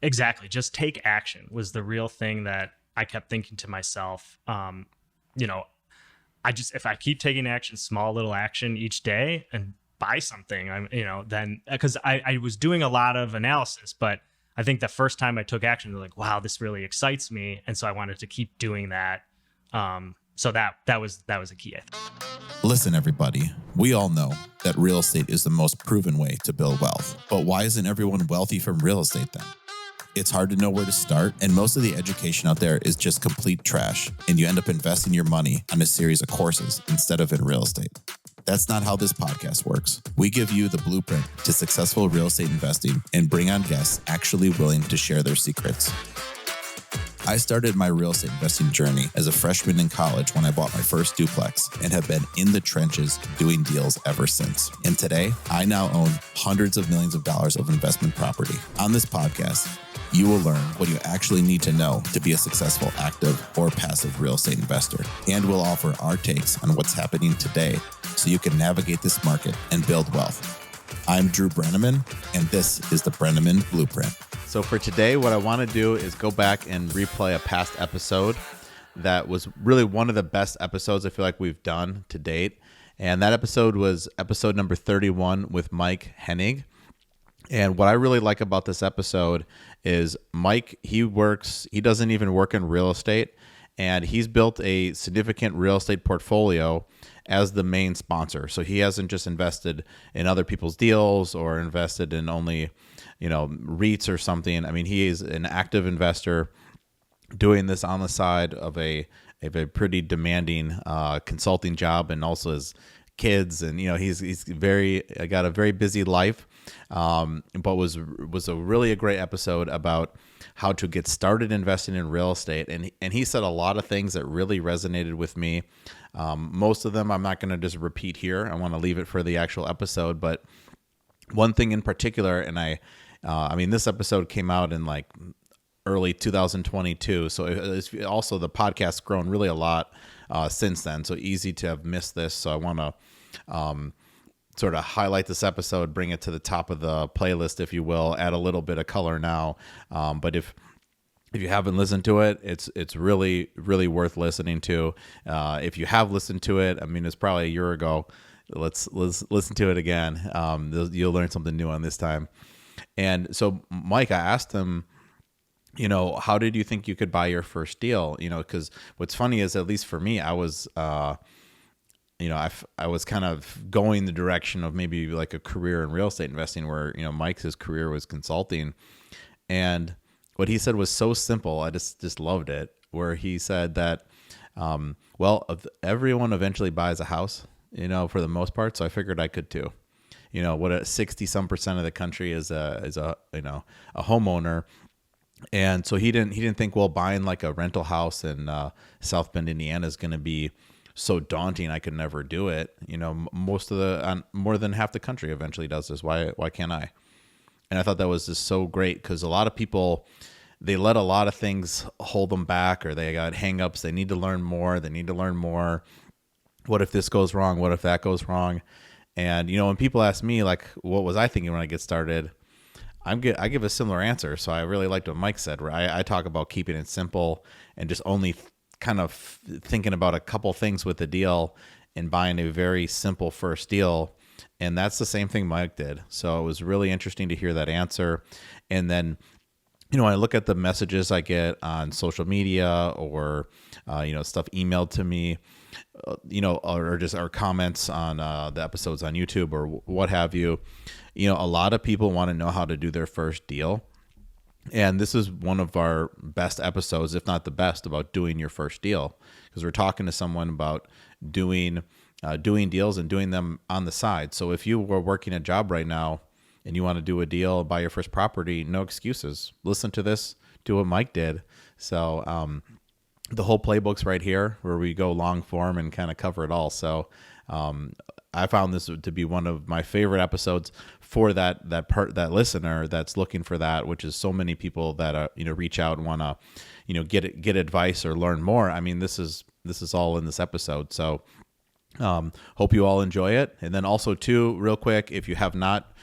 Exactly. Just take action was the real thing that I kept thinking to myself. You know, if I keep taking action, small little action each day, and buy something, then because I was doing a lot of analysis, but I think the first time I took action, they're like, wow, this really excites me. And so I wanted to keep doing that. So that was a key, I think. Listen, everybody, we all know that real estate is the most proven way to build wealth. But why isn't everyone wealthy from real estate then? It's hard to know where to start, and most of the education out there is just complete trash, and you end up investing your money on a series of courses instead of in real estate. That's not how this podcast works. We give you the blueprint to successful real estate investing and bring on guests actually willing to share their secrets. I started my real estate investing journey as a freshman in college when I bought my first duplex and have been in the trenches doing deals ever since. And today, I now own hundreds of millions of dollars of investment property. On this podcast, you will learn what you actually need to know to be a successful active or passive real estate investor. And we'll offer our takes on what's happening today so you can navigate this market and build wealth. I'm Drew Brenneman, and this is the Brenneman Blueprint. So for today, what I want to do is go back and replay a past episode that was really one of the best episodes I feel like we've done to date. And that episode was episode number 31 with Mike Hennig. And what I really like about this episode is Mike, he doesn't even work in real estate, and he's built a significant real estate portfolio as the main sponsor. So he hasn't just invested in other people's deals or invested in only, REITs or something. I mean, he is an active investor doing this on the side of a pretty demanding consulting job, and also his kids, and he's got a very busy life. But was a really a great episode about how to get started investing in real estate. And he said a lot of things that really resonated with me. Most of them I'm not going to just repeat here. I want to leave it for the actual episode. But one thing in particular, and I mean, this episode came out in like early 2022. So it's also the podcast's grown really a lot since then. So easy to have missed this. So I want to sort of highlight this episode, bring it to the top of the playlist, if you will, add a little bit of color now. But if you haven't listened to it, it's really, really worth listening to. If you have listened to it, I mean, it's probably a year ago. Let's listen to it again. You'll learn something new on this time. And so, Mike, I asked him, how did you think you could buy your first deal? Because what's funny is, at least for me, I was, I was kind of going the direction of maybe like a career in real estate investing, where, Mike's career was consulting. And what he said was so simple. I just loved it, where he said that, everyone eventually buys a house, for the most part. So I figured I could too. What 60% of the country is a homeowner. And so he didn't think, buying like a rental house in South Bend, Indiana is going to be so daunting I could never do it. More than half the country eventually does this. Why can't I? And I thought that was just so great, because a lot of people, they let a lot of things hold them back, or they got hangups. They need to learn more. What if this goes wrong? What if that goes wrong? And, when people ask me, like, what was I thinking when I get started? I give a similar answer. So I really liked what Mike said, where I talk about keeping it simple and just only kind of thinking about a couple things with the deal and buying a very simple first deal. And that's the same thing Mike did. So it was really interesting to hear that answer. And then, I look at the messages I get on social media, or, stuff emailed to me, or just our comments on the episodes on YouTube or what have you. A lot of people want to know how to do their first deal. And this is one of our best episodes, if not the best, about doing your first deal, because we're talking to someone about doing deals and doing them on the side. So if you were working a job right now and you want to do a deal, buy your first property, no excuses. Listen to this, do what Mike did. So the whole playbook's right here, where we go long form and kind of cover it all. So I found this to be one of my favorite episodes for that listener that's looking for that, which is so many people that reach out and want to get advice or learn more. I mean, this is all in this episode. So hope you all enjoy it. And then also too, real quick, if you have not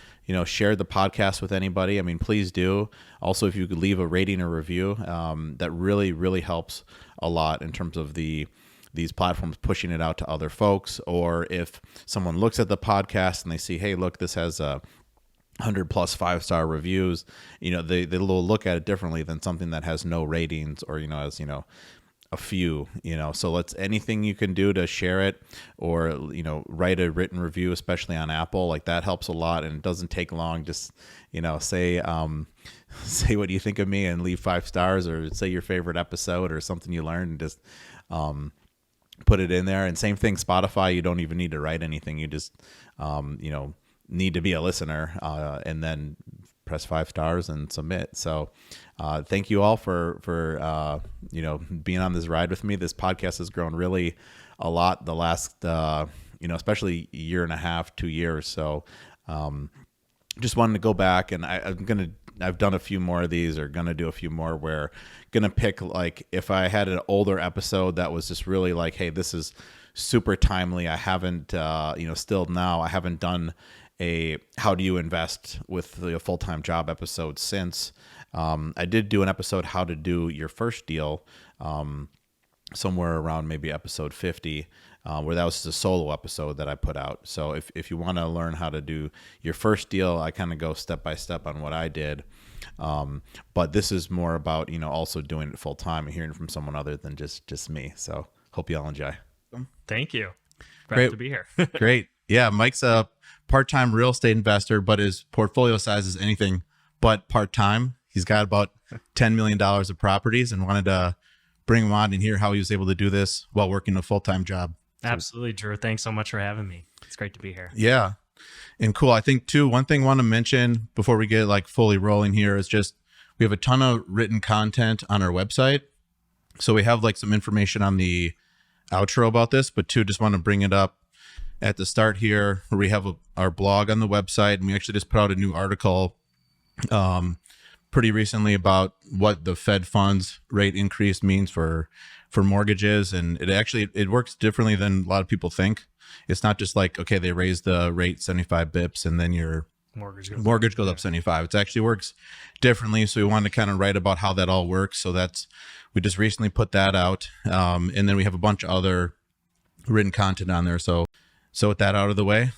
share the podcast with anybody. I mean, please do. Also, if you could leave a rating or review, that really, really helps a lot in terms of these platforms pushing it out to other folks. Or if someone looks at the podcast and they see, hey, look, this has 100 plus 5-star reviews, they'll look at it differently than something that has no ratings or, has, a few, so anything you can do to share it or, write a written review, especially on Apple, like that helps a lot. And it doesn't take long. Just, say what you think of me and leave 5 stars, or say your favorite episode or something you learned, and just, put it in there. And same thing, Spotify, you don't even need to write anything. You just, need to be a listener, and then press 5 stars and submit. So, thank you all for being on this ride with me. This podcast has grown really a lot the last, especially year and a half, 2 years. So, just wanted to go back, and I've done a few more of these, or gonna do a few more, where gonna pick, like, if I had an older episode that was just really like, hey, this is super timely. I haven't, still now I haven't done a how do you invest with the full-time job episode since. I did do an episode, how to do your first deal, somewhere around maybe episode 50, where that was just a solo episode that I put out. So if you want to learn how to do your first deal, I kind of go step by step on what I did. But this is more about, also doing it full time and hearing from someone other than just me. So hope you all enjoy. Thank you. Glad Great to be here. Great. Yeah. Mike's a part-time real estate investor, but his portfolio size is anything but part-time. He's got about $10 million of properties, and wanted to bring him on and hear how he was able to do this while working a full-time job. Absolutely, Drew. Thanks so much for having me. It's great to be here. Yeah. And cool. I think too, one thing I want to mention before we get like fully rolling here is just, we have a ton of written content on our website. So we have like some information on the outro about this, but too, just want to bring it up at the start here, where we have our blog on the website, and we actually just put out a new article pretty recently about what the Fed funds rate increase means for mortgages. And it works differently than a lot of people think. It's not just like, okay, they raised the rate 75 bips and then your mortgage goes up 75. It actually works differently. So we wanted to kind of write about how that all works. So we just recently put that out. And then we have a bunch of other written content on there. So with that out of the way,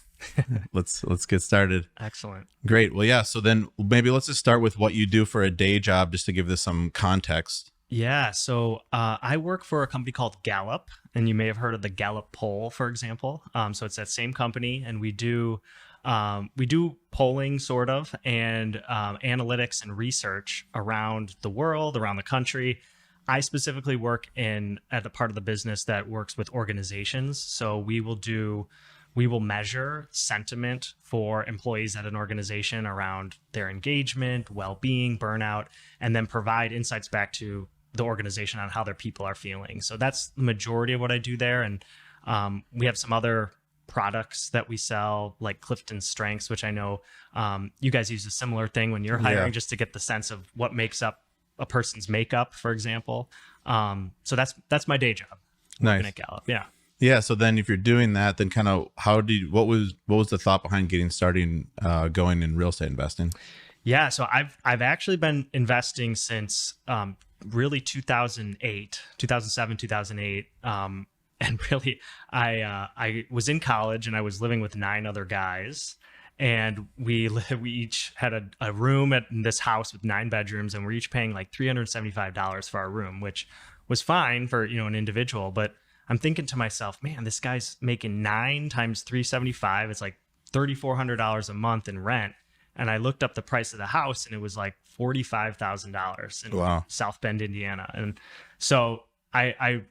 let's get started. Excellent. Great. Well, yeah. So then maybe let's just start with what you do for a day job, just to give this some context. Yeah. So I work for a company called Gallup, and you may have heard of the Gallup poll, for example. So it's that same company, and we do polling sort of, and analytics and research around the world, around the country. I specifically work at the part of the business that works with organizations. So we will measure sentiment for employees at an organization around their engagement, well-being, burnout, and then provide insights back to the organization on how their people are feeling. So that's the majority of what I do there. And we have some other products that we sell, like Clifton Strengths, which I know you guys use a similar thing when you're hiring, just to get the sense of what makes up a person's makeup, for example. So that's my day job. Nice. Working at Gallup. Yeah. Yeah. So then if you're doing that, then kind of what was the thought behind getting started going in real estate investing? Yeah. So I've actually been investing since really 2007, 2008. And really I was in college, and I was living with 9 other guys. And we each had a room in this house with 9 bedrooms, and we're each paying like $375 for our room, which was fine for, an individual. But I'm thinking to myself, man, this guy's making 9 times 375. It's like $3,400 a month in rent. And I looked up the price of the house, and it was like $45,000 in South Bend, Indiana. And so I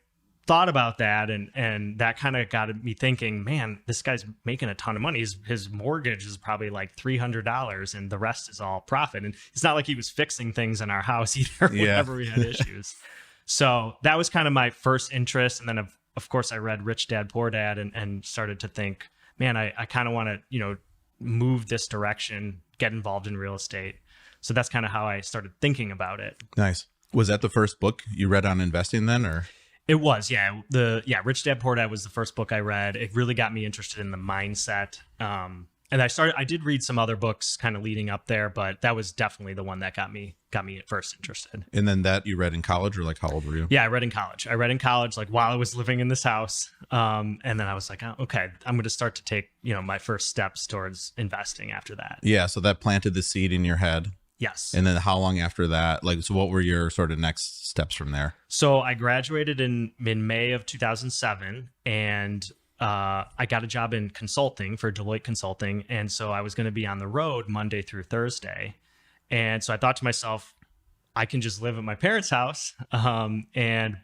thought about that, and that kind of got me thinking, man, this guy's making a ton of money. His mortgage is probably like $300, and the rest is all profit. And it's not like he was fixing things in our house either whenever we had issues. So that was kind of my first interest. And then of course I read Rich Dad Poor Dad and started to think, man, I kind of want to, move this direction, get involved in real estate. So that's kind of how I started thinking about it. Nice. Was that the first book you read on investing then, or? It was, yeah. Rich Dad Poor Dad was the first book I read. It really got me interested in the mindset. And And I did read some other books kind of leading up there, but that was definitely the one that got me at first interested. And then that you read in college, or like how old were you? Yeah, I read in college, like while I was living in this house. And then I was like, oh, okay, I'm going to start to take, my first steps towards investing after that. Yeah. So that planted the seed in your head. Yes. And then how long after that? Like, so what were your sort of next steps from there? So I graduated in May of 2007, and I got a job in consulting for Deloitte Consulting. And so I was going to be on the road Monday through Thursday. And so I thought to myself, I can just live at my parents' house and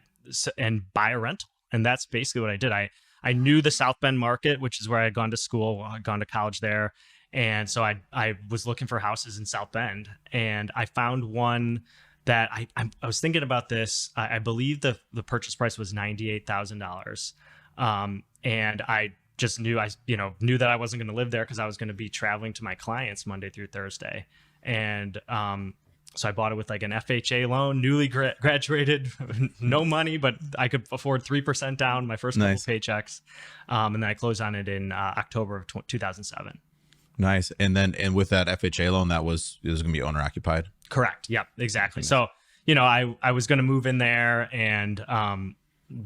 buy a rental. And that's basically what I did. I knew the South Bend market, which is where I had gone to school, I'd gone to college there. And so I was looking for houses in South Bend, and I found one that I was thinking about this. I believe the purchase price was $98,000. And I just knew that I wasn't going to live there because I was going to be traveling to my clients Monday through Thursday. And so I bought it with like an FHA loan, newly graduated, no money, but I could afford 3% down my first couple paychecks. And then I closed on it in October of 2007. Nice. And with that FHA loan, it was going to be owner occupied. Correct. Yep, exactly. So, I was going to move in there and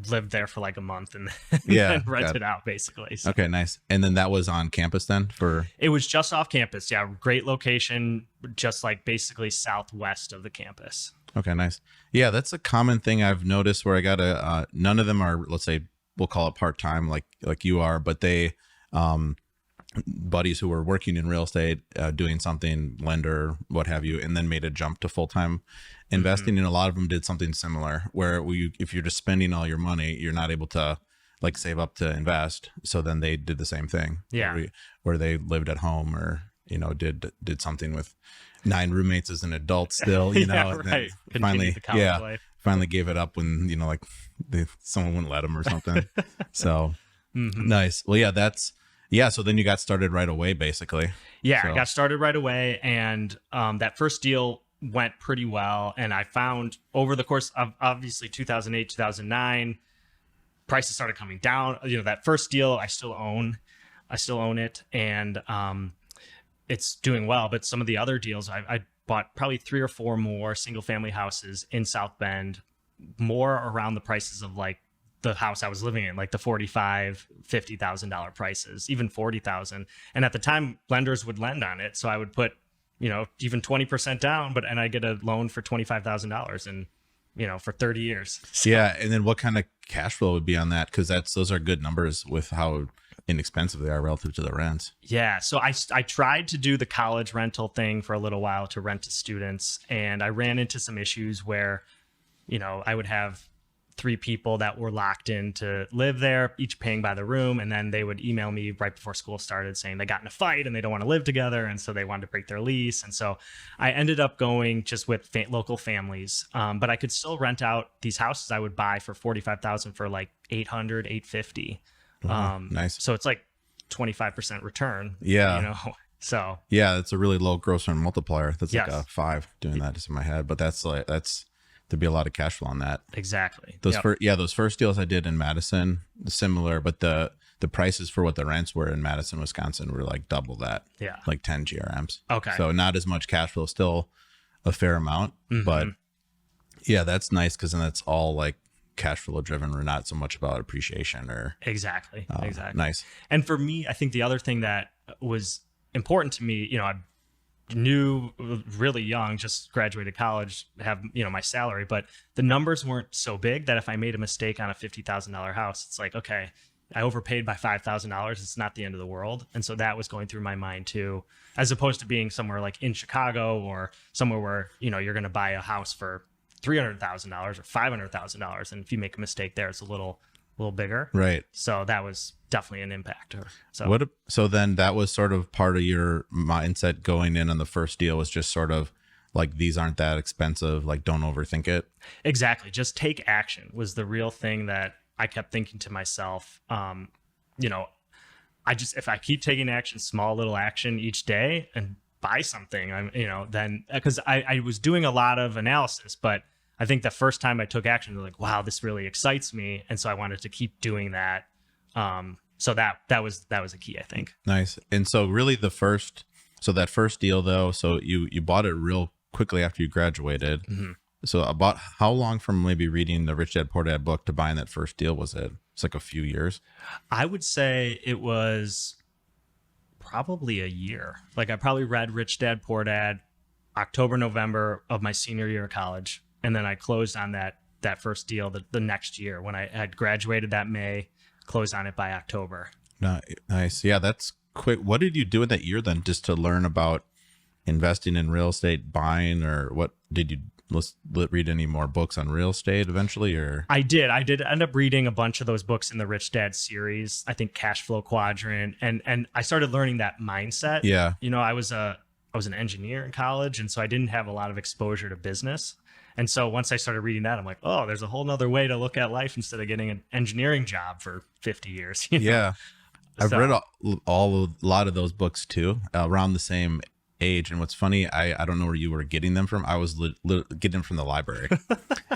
lived there for like a month and then rent it out basically. So. Okay, nice. And then that was on campus then It was just off campus. Yeah. Great location, just like basically southwest of the campus. Okay, nice. Yeah, that's a common thing I've noticed where I got none of them are, let's say, we'll call it part-time like you are, but they, buddies who were working in real estate, doing something, lender, what have you, and then made a jump to full-time investing. And a lot of them did something similar where if you're just spending all your money, you're not able to like save up to invest. So then they did the same thing. Yeah. Where they lived at home or, did something with 9 roommates as an adult still, yeah, right. Finally gave it up when, someone wouldn't let them or something. So nice. Well, yeah, so then you got started right away, basically. Yeah, so. I got started right away, and that first deal went pretty well. And I found over the course of obviously 2008, 2009, prices started coming down. That first deal I still own it, and it's doing well. But some of the other deals, I bought probably 3 or 4 more single family houses in South Bend, more around the prices of like the house I was living in, like the $45,000, $50,000 prices, even $40,000. And at the time, lenders would lend on it, so I would put, even 20% down, and I get a loan for $25,000 and for 30 years. So, yeah, and then what kind of cash flow would be on that? Because those are good numbers with how inexpensive they are relative to the rents. Yeah, so I tried to do the college rental thing for a little while to rent to students, and I ran into some issues where, I would have 3 people that were locked in to live there, each paying by the room. And then they would email me right before school started saying they got in a fight and they don't want to live together. And so they wanted to break their lease. And so I ended up going just with local families. But I could still rent out these houses I would buy for $45,000 for like $800, $850. Nice. So it's like 25% return. Yeah. So yeah, it's a really low gross rent multiplier. That's like a 5 doing that just in my head. But there'd be a lot of cash flow on that. Exactly. Those first deals I did in Madison, similar, but the prices for what the rents were in Madison, Wisconsin were like double that. Yeah. Like 10 GRMs. Okay. So not as much cash flow, still a fair amount, but yeah, that's nice because then that's all like cash flow driven or not so much about appreciation or. Exactly. Nice. And for me, I think the other thing that was important to me, I knew really young, just graduated college, have my salary, but the numbers weren't so big that if I made a mistake on a $50,000 house, it's like, okay, I overpaid by $5,000. It's not the end of the world. And so that was going through my mind too, as opposed to being somewhere like in Chicago or somewhere where you're going to buy a house for $300,000 or $500,000, and if you make a mistake there, it's a little bigger. Right. So that was definitely an impact. So then that was sort of part of your mindset going in on the first deal was just sort of like, these aren't that expensive. Like, don't overthink it. Exactly. Just take action was the real thing that I kept thinking to myself. If I keep taking action, small little action each day and buy something, then because I was doing a lot of analysis, but I think the first time I took action, I was like, wow, this really excites me. And so I wanted to keep doing that, So that was a key, I think. Nice. And so really that first deal though, so you bought it real quickly after you graduated. Mm-hmm. So about how long from maybe reading the Rich Dad Poor Dad book to buying that first deal was it? It's like a few years. I would say it was probably a year. Like I probably read Rich Dad Poor Dad October, November of my senior year of college. And then I closed on that first deal the next year when I had graduated that May, closed on it by October. Nice. Yeah, that's quick. What did you do in that year then just to learn about investing in real estate, buying, or what did you read any more books on real estate eventually? Or I did end up reading a bunch of those books in the Rich Dad series. I think Cash Flow Quadrant, and I started learning that mindset. Yeah. You know, I was an engineer in college, and so I didn't have a lot of exposure to business. And so once I started reading that, I'm like, oh, there's a whole nother way to look at life instead of getting an engineering job for 50 years. You know? Yeah. I've read a lot of those books too, around the same age. And what's funny, I don't know where you were getting them from. I was getting them from the library,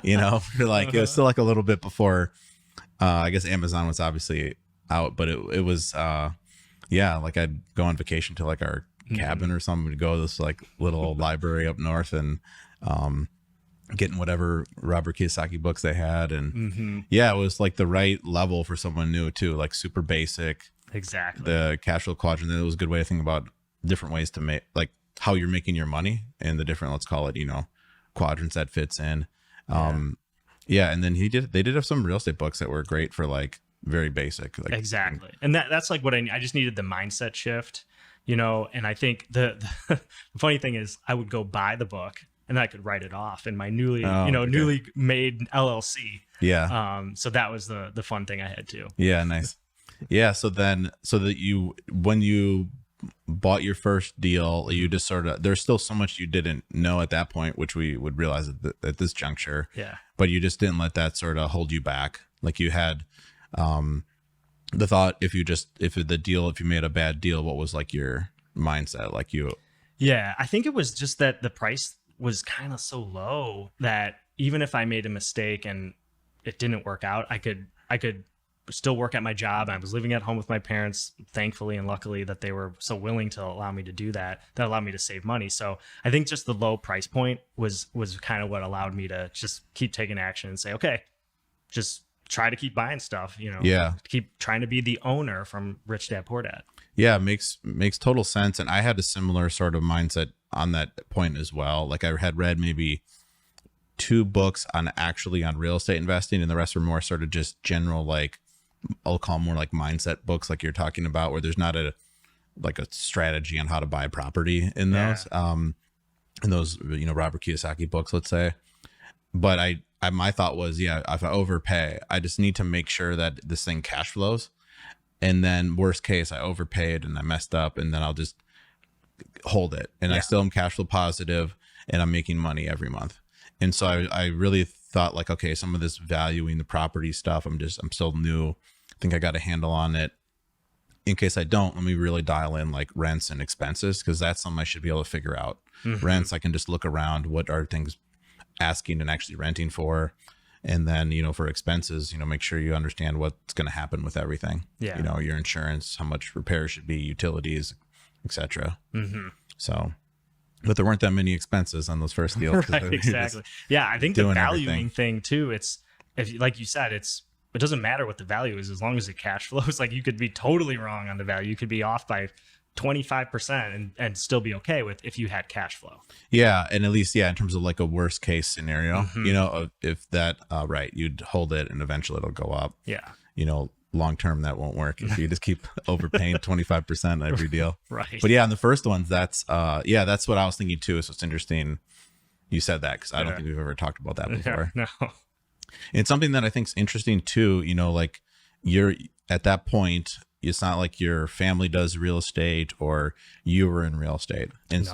you know, like it was still like a little bit before, I guess Amazon was obviously out, but it was, like I'd go on vacation to like our cabin or something to go to this like little library up north and, getting whatever Robert Kiyosaki books they had. And it was like the right level for someone new too, like super basic. Exactly. The cash flow quadrant, that was a good way to think about different ways to make, like how you're making your money and the different, let's call it, you know, quadrants that fits in. And then they did have some real estate books that were great for like very basic. Like, exactly. And that's like what I just needed the mindset shift, you know, and I think the funny thing is I would go buy the book and then I could write it off in my newly made LLC. Yeah. So that was the fun thing I had too. Yeah. Nice. Yeah. So that when you bought your first deal, you just sort of, there's still so much you didn't know at that point, which we would realize at this juncture. Yeah. But you just didn't let that sort of hold you back. Like you had, the thought, if you made a bad deal, what was like your mindset? Like yeah, I think it was just that the price was kind of so low that even if I made a mistake and it didn't work out, I could still work at my job. I was living at home with my parents, thankfully and luckily that they were so willing to allow me to do that. That allowed me to save money. So I think just the low price point was kind of what allowed me to just keep taking action and say, okay, just try to keep buying stuff, you know. Yeah. Keep trying to be the owner from Rich Dad Poor Dad. Yeah, makes total sense. And I had a similar sort of mindset on that point as well. Like I had read maybe 2 books on real estate investing, and the rest were more sort of just general, like I'll call them more like mindset books, like you're talking about, where there's not a strategy on how to buy a property in those. In those, you know, Robert Kiyosaki books, let's say. But my thought was, if I overpay, I just need to make sure that this thing cash flows. And then worst case, I overpaid and I messed up, and then I'll just hold it. And I still am cash flow positive and I'm making money every month. And so I really thought like, okay, some of this valuing the property stuff, I'm still new. I think I got a handle on it. In case I don't, let me really dial in like rents and expenses, because that's something I should be able to figure out. Rents, I can just look around, what are things asking and actually renting for. And then, you know, for expenses, you know, make sure you understand what's going to happen with everything. Yeah. You know, your insurance, how much repairs should be, utilities, etc. So, but there weren't that many expenses on those first deals. Right, exactly. Yeah, I think the valuing thing too, like you said, it doesn't matter what the value is as long as it cash flows. Like you could be totally wrong on the value. You could be off by 25% and still be okay with if you had cash flow. Yeah. And at least, in terms of like a worst case scenario, you know, if that, you'd hold it and eventually it'll go up. Yeah. You know, long term, that won't work if you just keep overpaying 25% every deal. Right. But on the first ones, that's what I was thinking too. So it's interesting you said that, because I don't think we've ever talked about that before. No. And something that I think is interesting too, you know, like you're at that point, it's not like your family does real estate or you were in real estate. And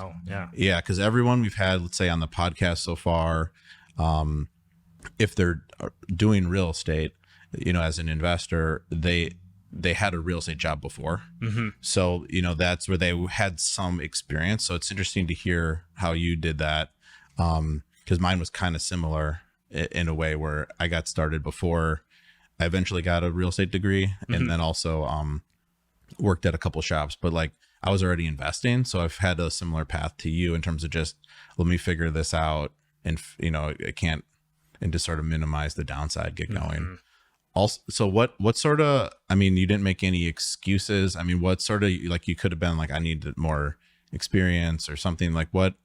yeah. Because everyone we've had, let's say on the podcast so far, if they're doing real estate, you know, as an investor, they had a real estate job before. So, you know, that's where they had some experience. So it's interesting to hear how you did that. Because mine was kind of similar in a way where I got started before I eventually got a real estate degree, and then also worked at a couple shops, but like I was already investing. So I've had a similar path to you in terms of just, let me figure this out. And, you know, I can't, and just sort of minimize the downside, get going. Also, so what sort of, I mean, you didn't make any excuses. I mean, what sort of, like, you could have been like, I need more experience or something. Like what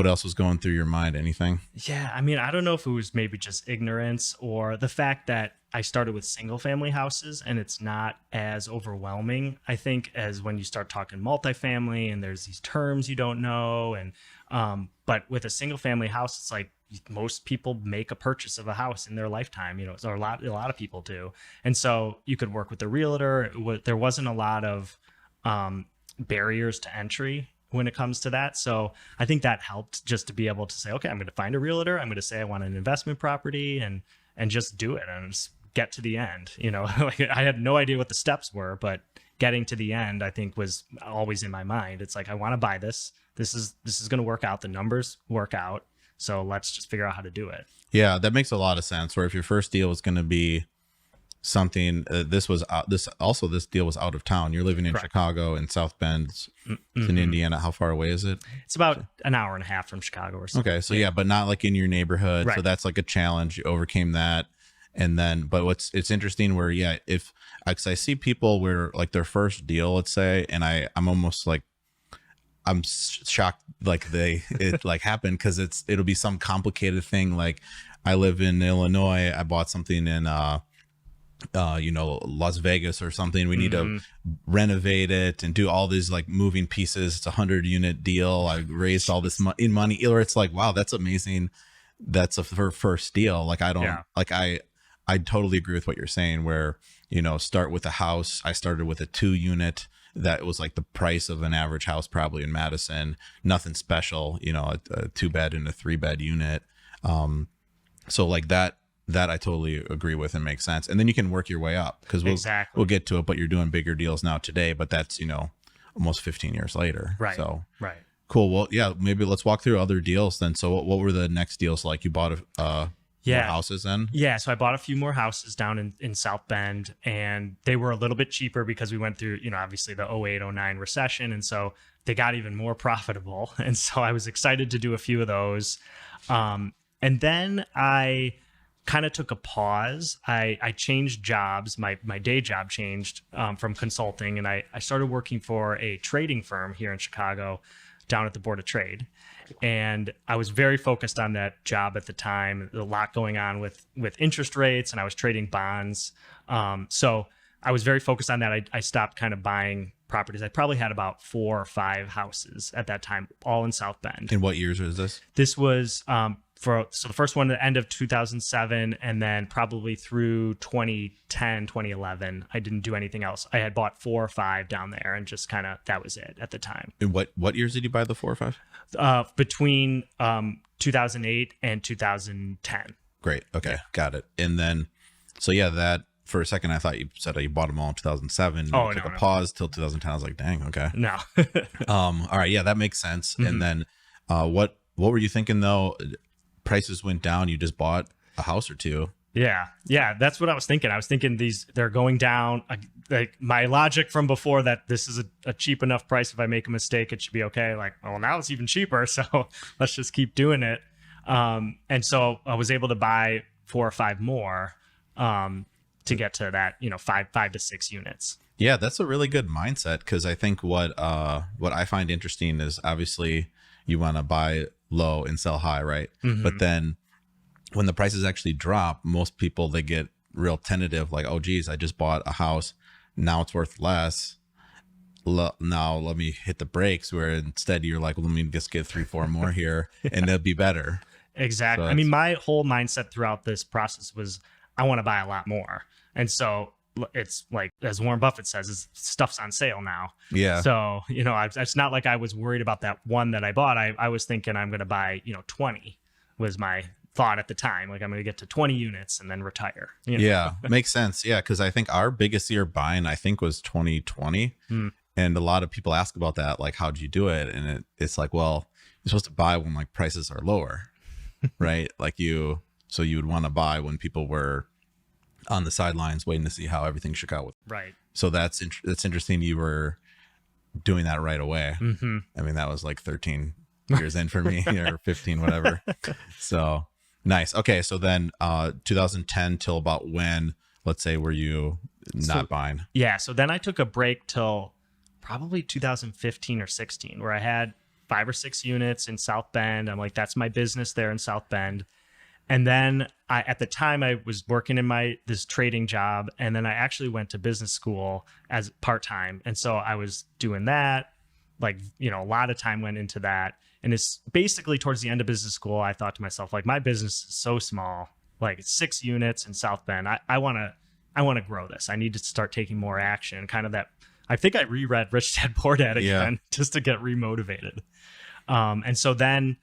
else was going through your mind? Anything? Yeah, I mean, I don't know if it was maybe just ignorance or the fact that I started with single family houses and it's not as overwhelming, I think, as when you start talking multifamily and there's these terms you don't know. And but with a single family house, it's like most people make a purchase of a house in their lifetime, you know, or a lot of people do. And so you could work with a realtor. There wasn't a lot of barriers to entry when it comes to that. So I think that helped, just to be able to say, okay, I'm going to find a realtor. I'm going to say I want an investment property and just do it and just get to the end. You know, like I had no idea what the steps were, but getting to the end, I think, was always in my mind. It's like, I want to buy this. This is going to work out. The numbers work out. So let's just figure out how to do it. Yeah, that makes a lot of sense. Where if your first deal was going to be something, this deal was out of town. You're living in Correct. Chicago in South Bend, it's in Indiana. How far away is it? It's about an hour and a half from Chicago or something. Okay, so yeah, but not like in your neighborhood. Right. So that's like a challenge. You overcame that. And then, but it's interesting where, yeah, cause I see people where like their first deal, let's say, and I'm almost like, I'm shocked like it like happened, because it'll be some complicated thing. Like I live in Illinois. I bought something in Las Vegas or something. We need to renovate it and do all these like moving pieces. It's a 100-unit deal. I raised all this money. Or it's like, wow, that's amazing. That's her first deal. Like I totally agree with what you're saying. Where, you know, start with a house. I started with a 2-unit. That was like the price of an average house probably in Madison. Nothing special, you know, a 2-bed and a 3-bed unit. So like that I totally agree with and makes sense. And then you can work your way up, because we'll get to it, but you're doing bigger deals now today, but that's, you know, almost 15 years later. Right. So right. Cool. Well, yeah, maybe let's walk through other deals then. So what were the next deals like? You bought more houses then? Yeah. So I bought a few more houses down in South Bend, and they were a little bit cheaper because we went through, you know, obviously the 08, 09 recession. And so they got even more profitable. And so I was excited to do a few of those. And then I kind of took a pause. I changed jobs. My day job changed from consulting, and I started working for a trading firm here in Chicago down at the Board of Trade. And I was very focused on that job at the time. A lot going on with interest rates, and I was trading bonds. So I was very focused on that. I stopped kind of buying properties. I probably had about 4 or 5 houses at that time, all in South Bend. In what years was this? This was so the first one at the end of 2007, and then probably through 2010, 2011, I didn't do anything else. I had bought 4 or 5 down there, and just kind of, that was it at the time. In what years did you buy the 4 or 5? Between 2008 and 2010. Great. Okay. Got it. And then, so yeah, that for a second, I thought you said you bought them all in 2007. Oh, took a pause till 2010. I was like, dang. Okay. No. All right. Yeah, that makes sense. And then, what were you thinking though? Prices went down. You just bought a house or 2. Yeah. That's what I was thinking. I was thinking they're going down. Like my logic from before, that this is a cheap enough price. If I make a mistake, it should be okay. Like, well, now it's even cheaper. So let's just keep doing it. And so I was able to buy 4 or 5 more to get to that, you know, 5 to 6 units. Yeah, that's a really good mindset, because I think what I find interesting is, obviously you want to buy low and sell high, right? But then when the prices actually drop, most people, they get real tentative, like, oh geez, I just bought a house, now it's worth less. Now let me hit the brakes. Where instead you're like, well, let me just get 3, 4 more here, and they'll be better. Exactly. So I mean, my whole mindset throughout this process was, I want to buy a lot more. And so it's like, as Warren Buffett says, stuff's on sale now. Yeah. So, you know, it's not like I was worried about that one that I bought. I was thinking I'm going to buy, 20 was my thought at the time. Like, I'm going to get to 20 units and then retire. You know? Yeah, makes sense. Yeah, because I think our biggest year buying, I think, was 2020. And a lot of people ask about that, like, how'd you do it? And it's like, well, you're supposed to buy when like prices are lower, right? Like so you would want to buy when people were, on the sidelines waiting to see how everything shook out. Right. So that's interesting. You were doing that right away. Mm-hmm. I mean, that was like 13 years in for me, or 15, whatever. So nice. Okay. So then 2010 till about when, let's say, were you not buying? Yeah. So then I took a break till probably 2015 or 16, where I had 5 or 6 units in South Bend. I'm like, that's my business there in South Bend. And then at the time I was working in this trading job, and then I actually went to business school as part-time. And so I was doing that, like, you know, a lot of time went into that. And it's basically towards the end of business school, I thought to myself, like, my business is so small, like it's 6 units in South Bend. I want to grow this. I need to start taking more action. Kind of that. I think I reread Rich Dad Poor Dad again just to get remotivated. And so then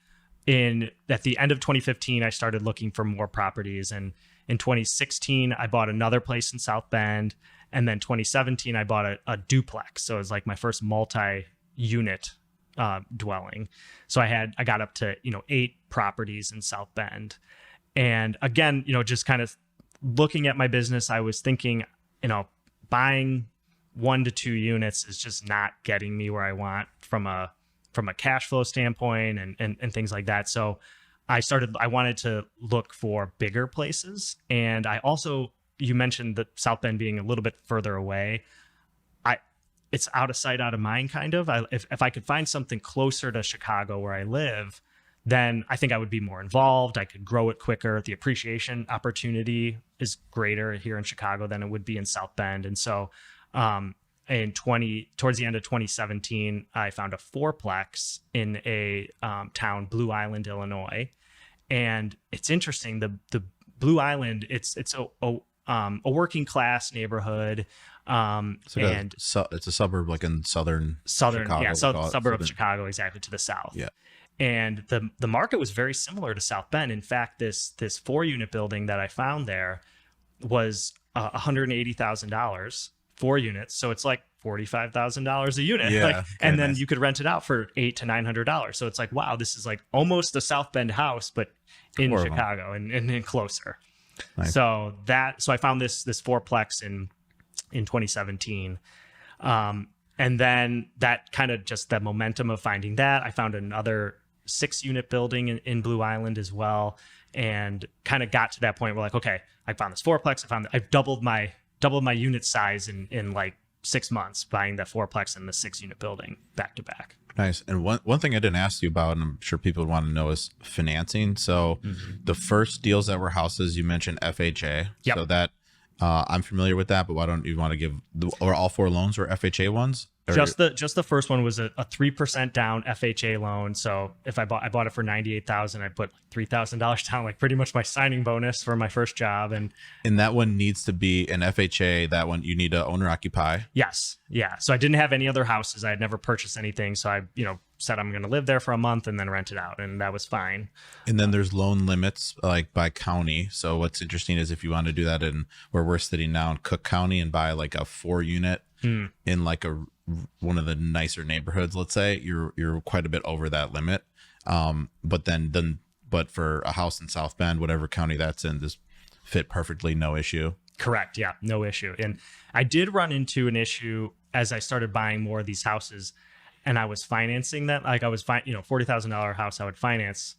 at the end of 2015, I started looking for more properties. And in 2016, I bought another place in South Bend. And then 2017, I bought a duplex. So it was like my first multi-unit dwelling. So I got up to, 8 properties in South Bend. And again, just kind of looking at my business, I was thinking, buying 1 to 2 units is just not getting me where I want from a cash flow standpoint and things like that. So I wanted to look for bigger places. And I also, you mentioned the South Bend being a little bit further away. It's out of sight, out of mind, kind of. If I could find something closer to Chicago where I live, then I think I would be more involved. I could grow it quicker. The appreciation opportunity is greater here in Chicago than it would be in South Bend. And so, towards the end of 2017, I found a 4-plex in a town, Blue Island, Illinois. And it's interesting. The Blue Island, it's a working class neighborhood. It's a suburb, like in southern Chicago, yeah, suburb of Chicago, exactly, to the south. Yeah. And the market was very similar to South Bend. In fact, this 4-unit building that I found there was $180,000, 4 units. So it's like $45,000 a unit. Yeah, and then you could rent it out for $800 to $900. So it's like, wow, this is like almost a South Bend house, but in Chicago and closer. Nice. So I found this 4-plex in 2017. And then that kind of just the momentum of finding that, I found another 6-unit building in Blue Island as well, and kind of got to that point where, like, okay, I found this 4-plex. I've doubled my unit size in like 6 months, buying that 4-plex and the 6-unit building back to back. Nice. And one thing I didn't ask you about, and I'm sure people would want to know, is financing. So the first deals that were houses, you mentioned FHA. Yep. So that I'm familiar with that, but why don't you want to give or all 4 loans were FHA ones? Or? Just the first one was a 3% down FHA loan. So if I bought it for $98,000, I put $3,000 down, like pretty much my signing bonus for my first job. And that one needs to be an FHA. That one you need to owner occupy. Yes, yeah. So I didn't have any other houses. I had never purchased anything. So I said I'm going to live there for a month and then rent it out, and that was fine. And then there's loan limits like by county. So what's interesting is if you want to do that in where we're sitting now in Cook County and buy like a 4-unit in like one of the nicer neighborhoods, let's say, you're quite a bit over that limit. But for a house in South Bend, whatever county that's in, this fit perfectly, no issue. Correct. Yeah, no issue. And I did run into an issue as I started buying more of these houses, and I was financing that. Like I was $40,000 house I would finance,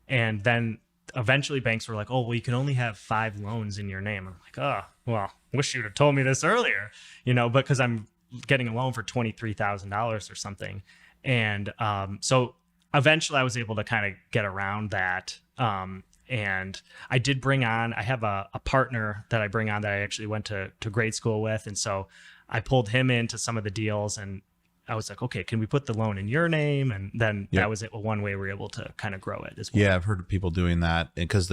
and then eventually banks were like, "Oh, well, you can only have 5 loans in your name." I'm like, "Oh, well, wish you'd have told me this earlier," because I'm getting a loan for $23,000 or something. And so eventually I was able to kind of get around that. And I did I have a partner that I bring on that I actually went to grade school with. And so I pulled him into some of the deals, and I was like, okay, can we put the loan in your name? And then that was one way we were able to kind of grow it as well. Yeah, I've heard of people doing that. Because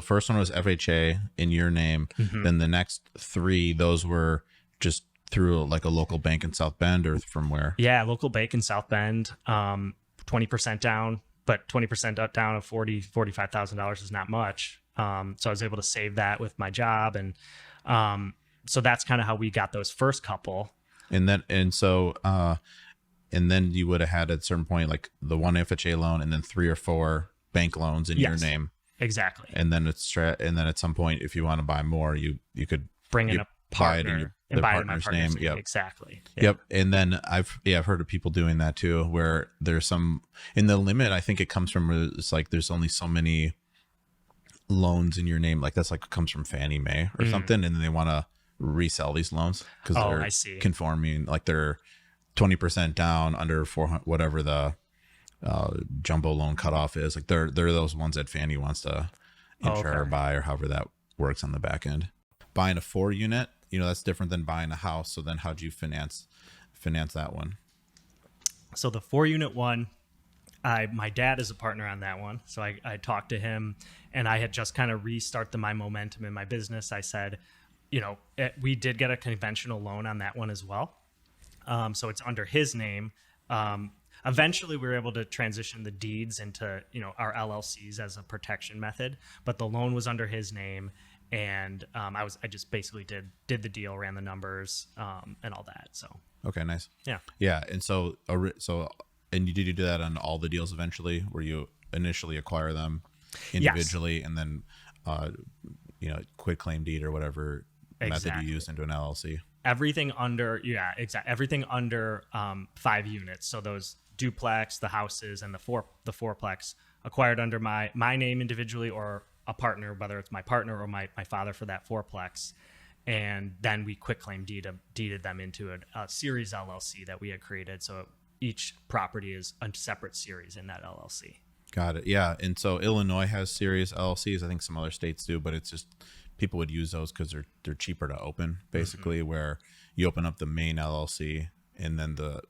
first one was FHA in your name. Mm-hmm. Then the next 3, those were just through like a local bank in South Bend, or from where? Yeah, local bank in South Bend, 20% down, but 20% down of $45,000 is not much. So I was able to save that with my job. And so that's kind of how we got those first couple. And then you would have had at a certain point, like the 1 FHA loan and then 3 or 4 bank loans in your name. Exactly. And then and then at some point, if you want to buy more, you could Bring in a buy it partner in and the buy it in my partner's partner's name. name. Yep. Exactly. Yeah. Yep. And then I've heard of people doing that too, where there's some in the limit. I think it comes from, it's like there's only so many loans in your name. Like that's like comes from Fannie Mae or something. And then they want to resell these loans because they're I see. conforming, like they're 20% down under 400, whatever the jumbo loan cutoff is. Like they're those ones that Fannie wants to insure or buy, or however that works on the back end. Buying a 4-unit, that's different than buying a house. So then how'd you finance that one? So the 4-unit one, my dad is a partner on that one. So I talked to him, and I had just kind of restarted my momentum in my business. I said, we did get a conventional loan on that one as well. So it's under his name. Eventually we were able to transition the deeds into, our LLCs as a protection method, but the loan was under his name. And I just basically did the deal, ran the numbers, and all that. So okay, nice. Yeah. And so and did you do that on all the deals eventually, where you initially acquire them individually, and then quit claim deed or whatever method you use into an LLC? Everything under everything under 5 units. So those duplex, the houses, and the fourplex acquired under my name individually, or a partner, whether it's my partner or my father for that fourplex. And then we quitclaim deeded them into a series LLC that we had created. So each property is a separate series in that LLC. Got it. Yeah. And so Illinois has series LLCs. I think some other states do, but it's just people would use those because they're cheaper to open, basically, where you open up the main LLC and then the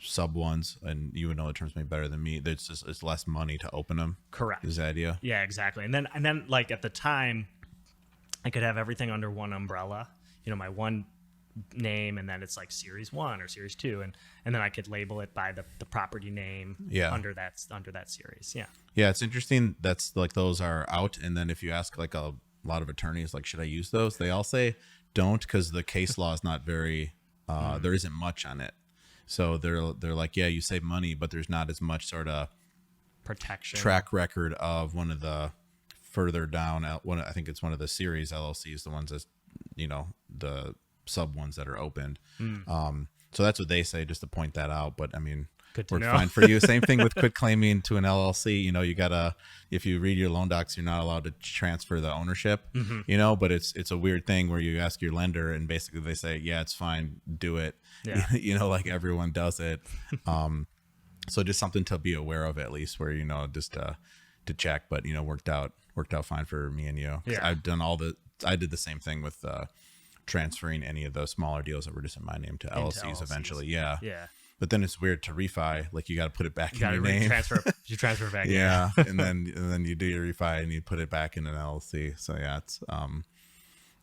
sub ones, and you would know the terms maybe better than me. It's less money to open them. Correct. Is the idea? Yeah, exactly. And then like at the time, I could have everything under one umbrella. My one name, and then it's like series 1 or series 2, and then I could label it by the property name under that series. Yeah, it's interesting. That's like those are out, and then if you ask like a lot of attorneys, like, should I use those? They all say don't, because the case law is not very there isn't much on it. So they're like, yeah, you save money, but there's not as much sort of protection track record of one of the further down. I think it's one of the series LLCs, the ones that, the sub ones that are opened. So that's what they say, just to point that out. But I mean, worked fine for you. Same thing with quit claiming to an LLC. You gotta, if you read your loan docs, you're not allowed to transfer the ownership. But it's a weird thing where you ask your lender, and basically they say, yeah, it's fine, do it. Like everyone does it. So just something to be aware of, at least, where just to check. But worked out fine for me and you. I've done I did the same thing with transferring any of those smaller deals that were just in my name to LLCs eventually. Yeah. But then it's weird to refi. Like you got to put it back in your name. You transfer it back. Yeah. and then you do your refi and you put it back in an LLC. So yeah,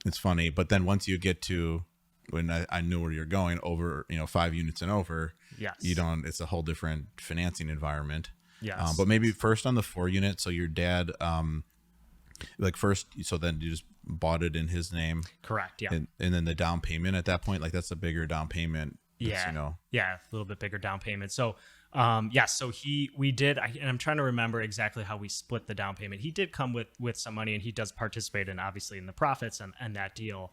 it's funny. But then once you get to when I knew where you're going over, 5 units and over, it's a whole different financing environment. Yes. But maybe first on the 4 unit. So your dad, so then you just bought it in his name. Correct. Yeah. And then the down payment at that point, like that's a bigger down payment. Yeah. A little bit bigger down payment. So, so we did, and I'm trying to remember exactly how we split the down payment. He did come with some money, and he does participate obviously in the profits and that deal.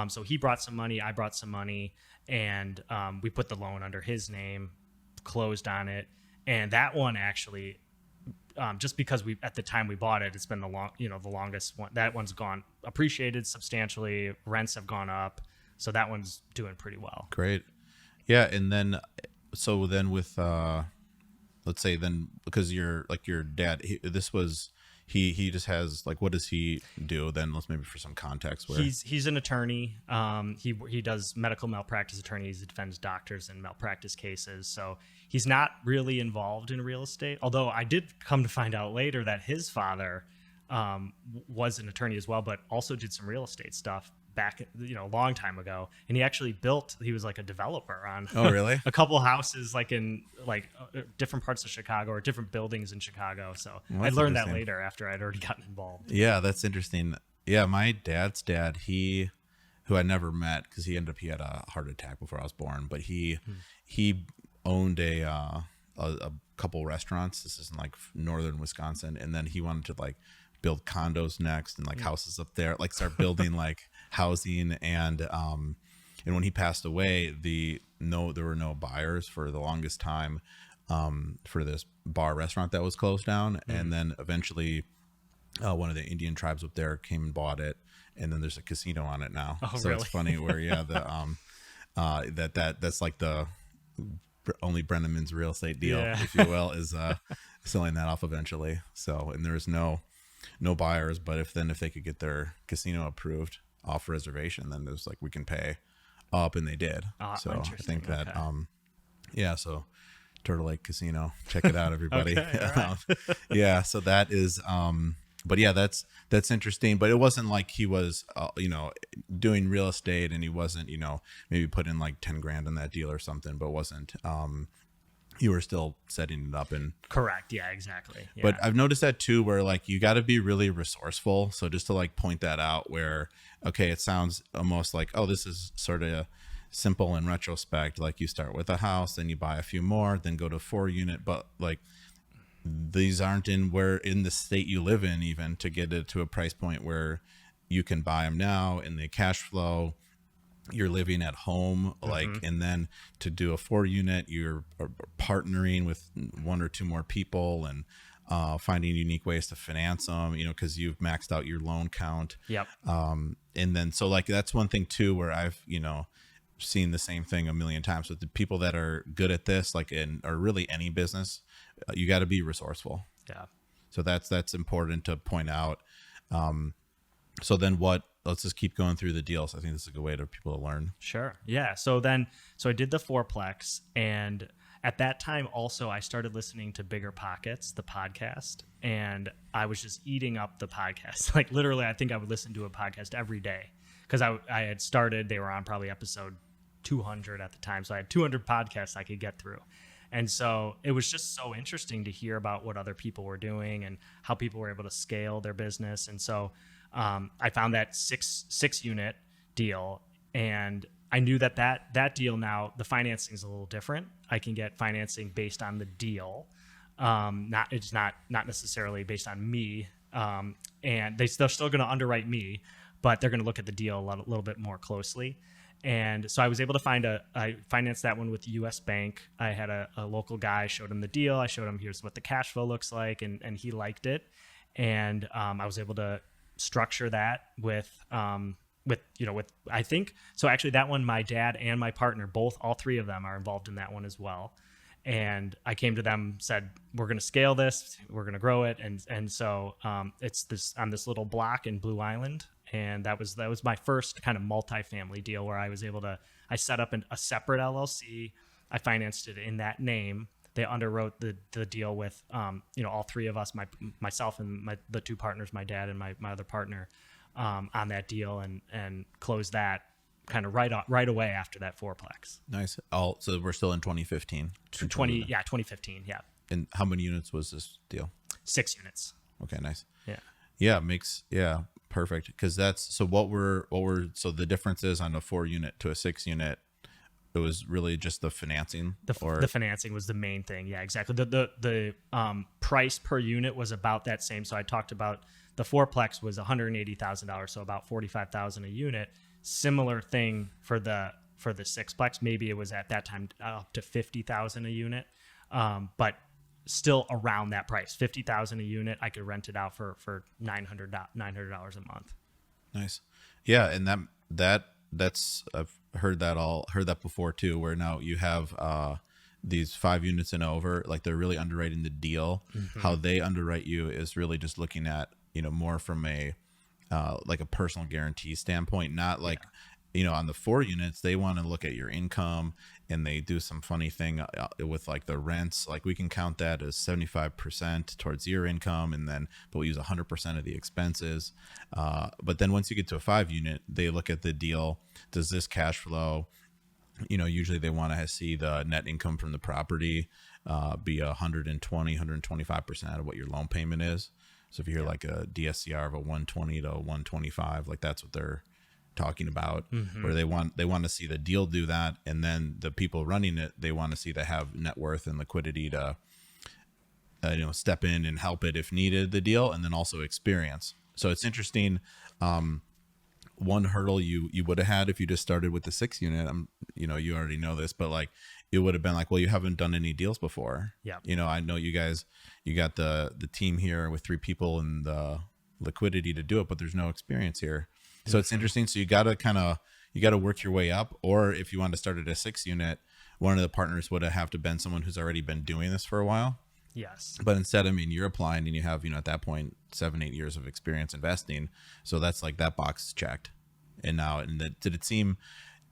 So he brought some money, I brought some money, and we put the loan under his name, closed on it. And that one actually, just because at the time we bought it, it's been the longest one. That one's appreciated substantially. Rents have gone up. So that one's doing pretty well. Great. Yeah. And then, so then with, let's say then, because your dad, he just has, like, what does he do? Then let's maybe for some context where he's an attorney. He does medical malpractice attorneys. He defends doctors in malpractice cases. So he's not really involved in real estate. Although I did come to find out later that his father was an attorney as well, but also did some real estate stuff back, a long time ago. And he actually he was like a developer on a couple houses, like in different parts of Chicago or different buildings in Chicago. So I learned that later after I'd already gotten involved. Yeah, that's interesting. Yeah, my dad's dad, who I never met because he had a heart attack before I was born, but he owned a couple restaurants. This is in like northern Wisconsin, and then he wanted to like build condos next and like houses up there, like start building like housing. And when he passed away, there were no buyers for the longest time for this bar restaurant that was closed down. And then eventually one of the Indian tribes up there came and bought it. And then there's a casino on it now. Oh, so really? It's funny where, that's like the only Brenneman's real estate deal, if you will, is selling that off eventually. So, and there's no buyers, but if they could get their casino approved off reservation, then there's like, we can pay up, and they did. So I think that, so Turtle Lake Casino, check it out, everybody. Okay, So that is, but yeah, that's interesting. But it wasn't like he was, doing real estate and he wasn't, maybe put in like 10 grand in that deal or something, but wasn't, you were still setting it up. And correct. Yeah, exactly. Yeah. But I've noticed that too, where like you got to be really resourceful. So just to like point that out, where, okay, it sounds almost like, oh, this is sort of simple in retrospect. Like you start with a house, then you buy a few more, then go to 4-unit, but like, these aren't in the state you live in, even to get it to a price point where you can buy them now in the cash flow. You're living at home, like, and then to do a 4-unit, you're partnering with 1 or 2 more people and finding unique ways to finance them, because you've maxed out your loan count. Yep. And then, so like, that's one thing too, where I've, seen the same thing a million times with the people that are good at this, like or really any business, you got to be resourceful. Yeah. So that's important to point out. So then let's just keep going through the deals. I think this is a good way for people to learn. Sure. Yeah. So I did the 4-plex, and at that time also I started listening to Bigger Pockets, the podcast, and I was just eating up the podcast. Like literally, I think I would listen to a podcast every day because I had started, they were on probably episode 200 at the time. So I had 200 podcasts I could get through. And so it was just so interesting to hear about what other people were doing and how people were able to scale their business. And so I found that six unit deal, and I knew that deal, now the financing is a little different. I can get financing based on the deal. It's not necessarily based on me. And they're still going to underwrite me, but they're going to look at the deal a little bit more closely. And so I was able to I financed that one with the U.S. Bank. I had a local guy, showed him the deal. I showed him, here's what the cash flow looks like, and he liked it. And I was able to structure that with I think, so actually that one, my dad and my partner, all 3 of them are involved in that one as well. And I came to them, said, we're going to scale this, we're going to grow it. And so it's on this little block in Blue Island. And that was my first kind of multifamily deal where I was able to, I set up a separate LLC. I financed it in that name. They underwrote the deal with, all 3 of us, myself and the 2 partners, my dad and my other partner, on that deal, and closed that kind of right away after that 4-plex. Nice. So we're still in 2015. 2015. Yeah. And how many units was this deal? 6 units. Okay. Nice. Yeah. Yeah. Perfect. Because so the difference is on a 4-unit to a 6-unit, it was really just the financing. The financing was the main thing. Yeah, exactly. The price per unit was about that same. So I talked about the 4-plex was $180,000, so about $45,000 a unit. Similar thing for the 6-plex. Maybe it was at that time up to $50,000 a unit, but still around that price, $50,000 a unit. I could rent it out for $900 a month. Nice. Yeah, and that's I've heard that before too, where now you have these 5 units and over, like they're really underwriting the deal. How they underwrite you is really just looking at, more from a like a personal guarantee standpoint, not like on the 4 units, they want to look at your income, and they do some funny thing with like the rents. Like we can count that as 75% towards your income, but we use 100% of the expenses. But then once you get to a 5-unit, they look at the deal. Does this cash flow? Usually they want to see the net income from the property be 125% of what your loan payment is. So if you hear like a DSCR of a 120 to 125, like that's what they're talking about, where they want to see the deal do that, and then the people running it, they want to see they have net worth and liquidity to step in and help it if needed, the deal, and then also experience. So it's interesting. One hurdle you would have had if you just started with the 6 unit, you already know this, but like it would have been like, well, you haven't done any deals before. Yeah. I know you guys, you got the team here with 3 people and the liquidity to do it, but there's no experience here. So it's interesting. So you got to work your way up, or if you want to start at a 6 unit, one of the partners would have to been someone who's already been doing this for a while. Yes. But instead, you're applying and you have, at that point, 7-8 years of experience investing. So that's like that box is checked. And now, did it seem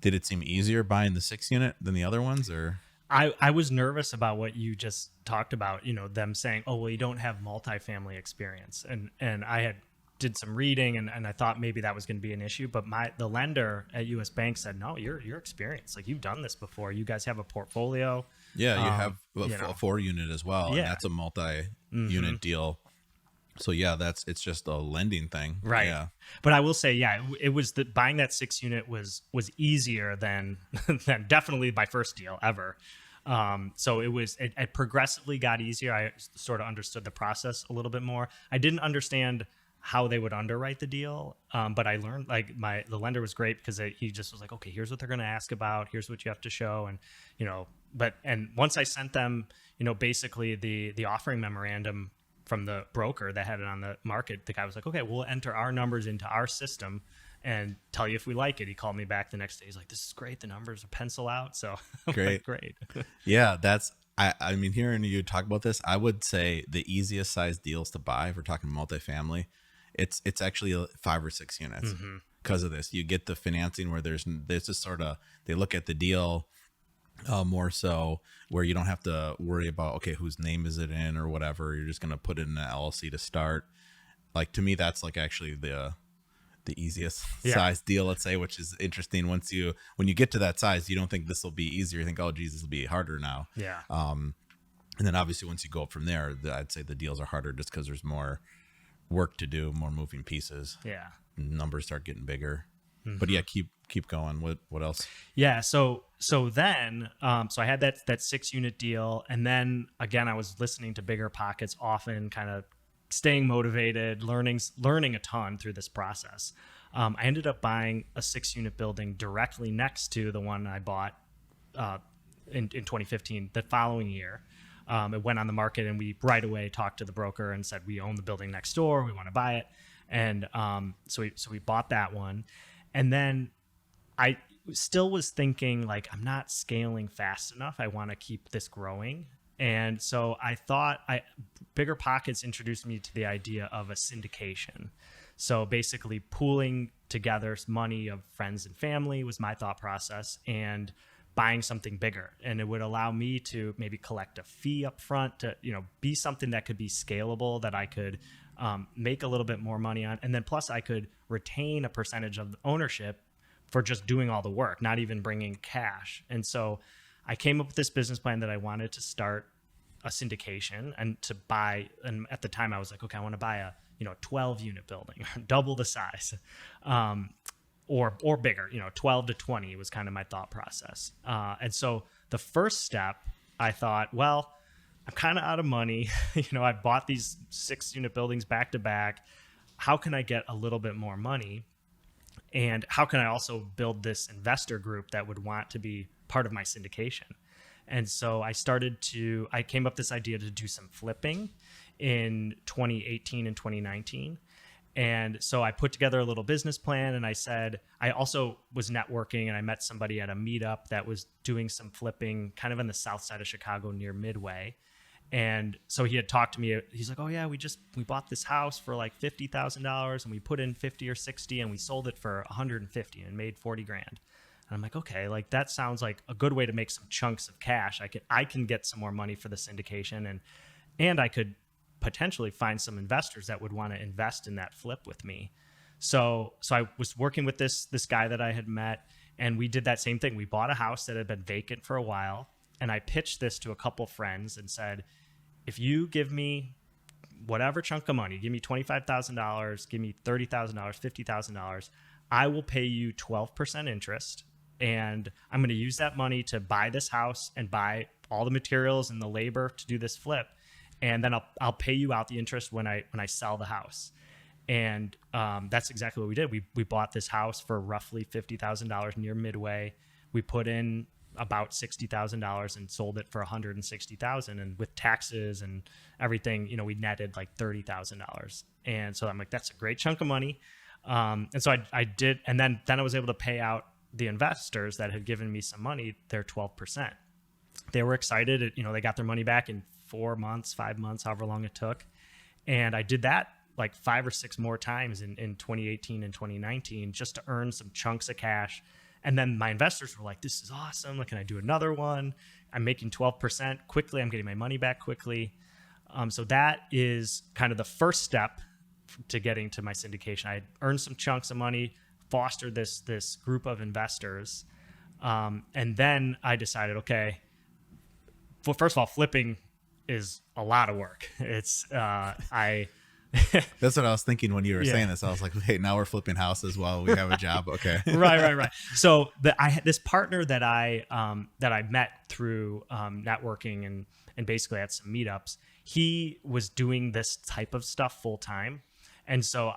easier buying the 6 unit than the other ones, or? I was nervous about what you just talked about, them saying, oh, well, you don't have multifamily experience. And I did some reading and I thought maybe that was going to be an issue, but the lender at US Bank said, no, you're experienced. Like, you've done this before. You guys have a portfolio. Yeah. You have a 4 unit as well. Yeah. And that's a multi-unit deal. So yeah, it's just a lending thing. Right. Yeah. But I will say, yeah, it was buying that 6 unit was easier than definitely my first deal ever. So it progressively got easier. I sort of understood the process a little bit more. I didn't understand how they would underwrite the deal. But I learned, like, the lender was great because he just was like, okay, here's what they're going to ask about. Here's what you have to show. And, and once I sent them, basically the offering memorandum from the broker that had it on the market, the guy was like, okay, we'll enter our numbers into our system and tell you if we like it. He called me back the next day. He's like, this is great. The numbers are pencil out. So great. Great. Yeah. I mean, hearing you talk about this, I would say the easiest size deals to buy, if we're talking multifamily, it's actually 5 or 6 units because of this. You get the financing where there's just sort of, they look at the deal more so where you don't have to worry about, okay, whose name is it in or whatever. You're just going to put it in the LLC to start. Like, to me, that's like actually the easiest size deal, let's say, which is interesting. When you get to that size, you don't think this will be easier. You think, oh geez, this will be harder now. Yeah. And then obviously once you go up from there, I'd say the deals are harder just because there's more work to do, more moving pieces. Yeah. Numbers start getting bigger. But yeah, keep going. What else? Yeah. So then I had that 6 unit deal, and then again I was listening to Bigger Pockets often, kind of staying motivated, learning a ton through this process. I ended up buying a 6 unit building directly next to the one I bought in 2015. The following year, it went on the market, and we right away talked to the broker and said, we own the building next door, we want to buy it. And so we bought that one. And then I still was thinking, like, I'm not scaling fast enough. I want to keep this growing. And so I thought Bigger Pockets introduced me to the idea of a syndication. So basically pooling together money of friends and family was my thought process, and buying something bigger. And it would allow me to maybe collect a fee up front to, be something that could be scalable, that I could make a little bit more money on. And then plus I could retain a percentage of the ownership for just doing all the work, not even bringing cash. And so I came up with this business plan that I wanted to start a syndication and to buy. And at the time I was like, okay, I want to buy a 12 unit building, double the size, or bigger, 12 to 20 was kind of my thought process. And so the first step, I thought, well, I'm kind of out of money. I bought these 6 unit buildings back to back. How can I get a little bit more money? And how can I also build this investor group that would want to be part of my syndication? And so I came up with this idea to do some flipping in 2018 and 2019. And so I put together a little business plan, and I said, I also was networking, and I met somebody at a meetup that was doing some flipping kind of on the south side of Chicago near Midway. And so he had talked to me. He's like, oh yeah, we bought this house for like $50,000, and we put in 50 or 60, and we sold it for 150 and made 40 grand. And I'm like, okay, like that sounds like a good way to make some chunks of cash. I can get some more money for the syndication, and I could potentially find some investors that would want to invest in that flip with me. So I was working with this guy that I had met, and we did that same thing. We bought a house that had been vacant for a while, and I pitched this to a couple friends and said, if you give me whatever chunk of money, give me $25,000, give me $30,000, $50,000, I will pay you 12% interest. And I'm going to use that money to buy this house and buy all the materials and the labor to do this flip. and then I'll pay you out the interest when I sell the house. And that's exactly what we did. We bought this house for roughly $50,000 near Midway. We put in about $60,000 and sold it for $160,000. And with taxes and everything, you know, we netted like $30,000. And so I'm like, that's a great chunk of money. And so I did, and then I was able to pay out the investors that had given me some money, their 12%. They were excited. You know, they got their money back in 4 months, 5 months, however long it took. And I did that like 5 or 6 more times in 2018 and 2019 just to earn some chunks of cash. And then my investors were like, this is awesome. Like, can I do another one? I'm making 12% quickly. I'm getting my money back quickly. So that is kind of the first step to getting to my syndication. I earned some chunks of money, fostered this group of investors. And then I decided, okay, well, first of all, flipping is a lot of work. It's, That's what I was thinking when you were saying this. I was like, hey, now we're flipping houses while we have a job. Okay. Right. So I had this partner that I met through networking and basically at some meetups. He was doing this type of stuff full time. And so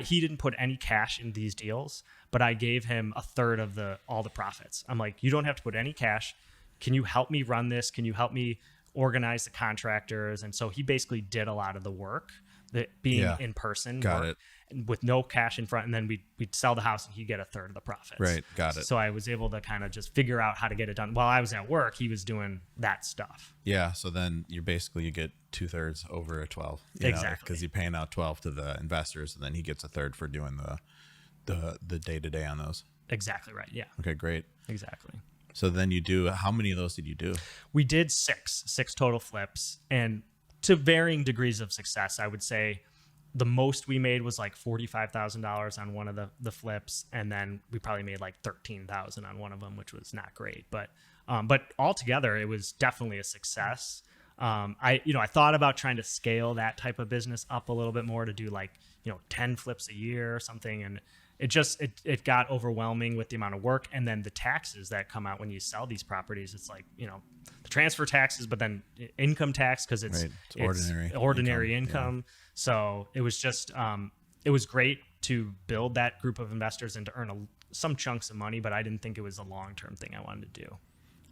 he didn't put any cash in these deals, but I gave him a third of all the profits. I'm like, you don't have to put any cash. Can you help me run this? Can you help me organize the contractors? And so he basically did a lot of the work, that being in person. Got it. With no cash in front. And then we'd sell the house and he'd get a third of the profits. Right. Got it. So I was able to kind of just figure out how to get it done. While I was at work, he was doing that stuff. Yeah. So then you get 2/3 over a 12. Exactly. Because you're paying out 12 to the investors, and then he gets a third for doing the day-to-day on those. Exactly right. Yeah. Okay, great. Exactly. So then how many of those did you do? We did six total flips, and to varying degrees of success. I would say the most we made was like $45,000 on one of the flips, and then we probably made like $13,000 on one of them, which was not great. But altogether, it was definitely a success. I thought about trying to scale that type of business up a little bit more to do like 10 flips a year or something, and it got overwhelming with the amount of work, and then the taxes that come out when you sell these properties. It's like the transfer taxes, but then income tax because it's ordinary income. Yeah. So it was just it was great to build that group of investors and to earn some chunks of money, but I didn't think it was a long-term thing I wanted to do.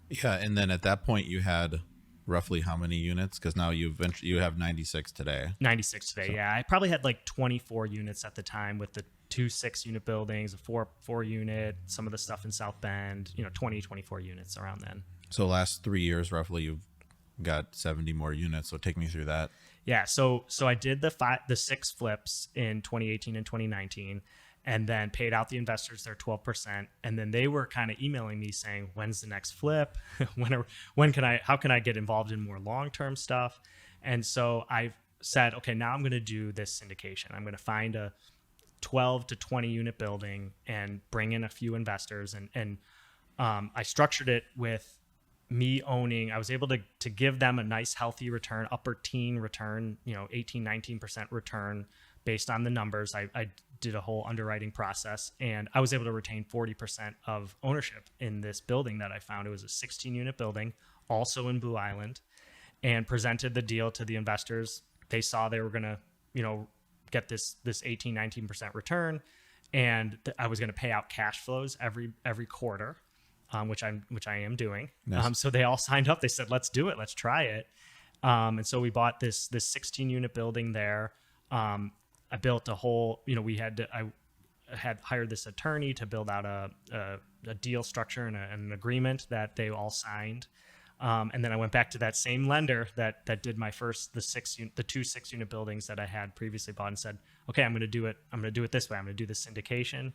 Yeah, and then at that point you had roughly how many units? Because now you have 96 today. 96 today, so. Yeah. I probably had like 24 units at the time with the 2 6-unit buildings, a 4-unit, some of the stuff in South Bend, 24 units around then. So last 3 years, roughly, you've got 70 more units. So take me through that. Yeah. So I did the 6 flips in 2018 and 2019, and then paid out the investors their 12%. And then they were kind of emailing me saying, when's the next flip? How can I get involved in more long-term stuff? And so I said, okay, now I'm going to do this syndication. I'm going to find a 12 to 20 unit building and bring in a few investors. And I structured it with me owning. I was able to give them a nice healthy return, upper teen return, 18, 19% return based on the numbers. I did a whole underwriting process, and I was able to retain 40% of ownership in this building that I found. It was a 16-unit building, also in Blue Island, and presented the deal to the investors. They saw they were going to, get this 18, 19% return, and I was going to pay out cash flows every quarter, which I am doing. Nice. So they all signed up. They said, let's do it. Let's try it. And so we bought this 16-unit building there. I built a whole, I had hired this attorney to build out a deal structure and an agreement that they all signed. And then I went back to that same lender that did my first, the 2 6-unit buildings that I had previously bought, and said, okay, I'm going to do it this way. I'm going to do this syndication.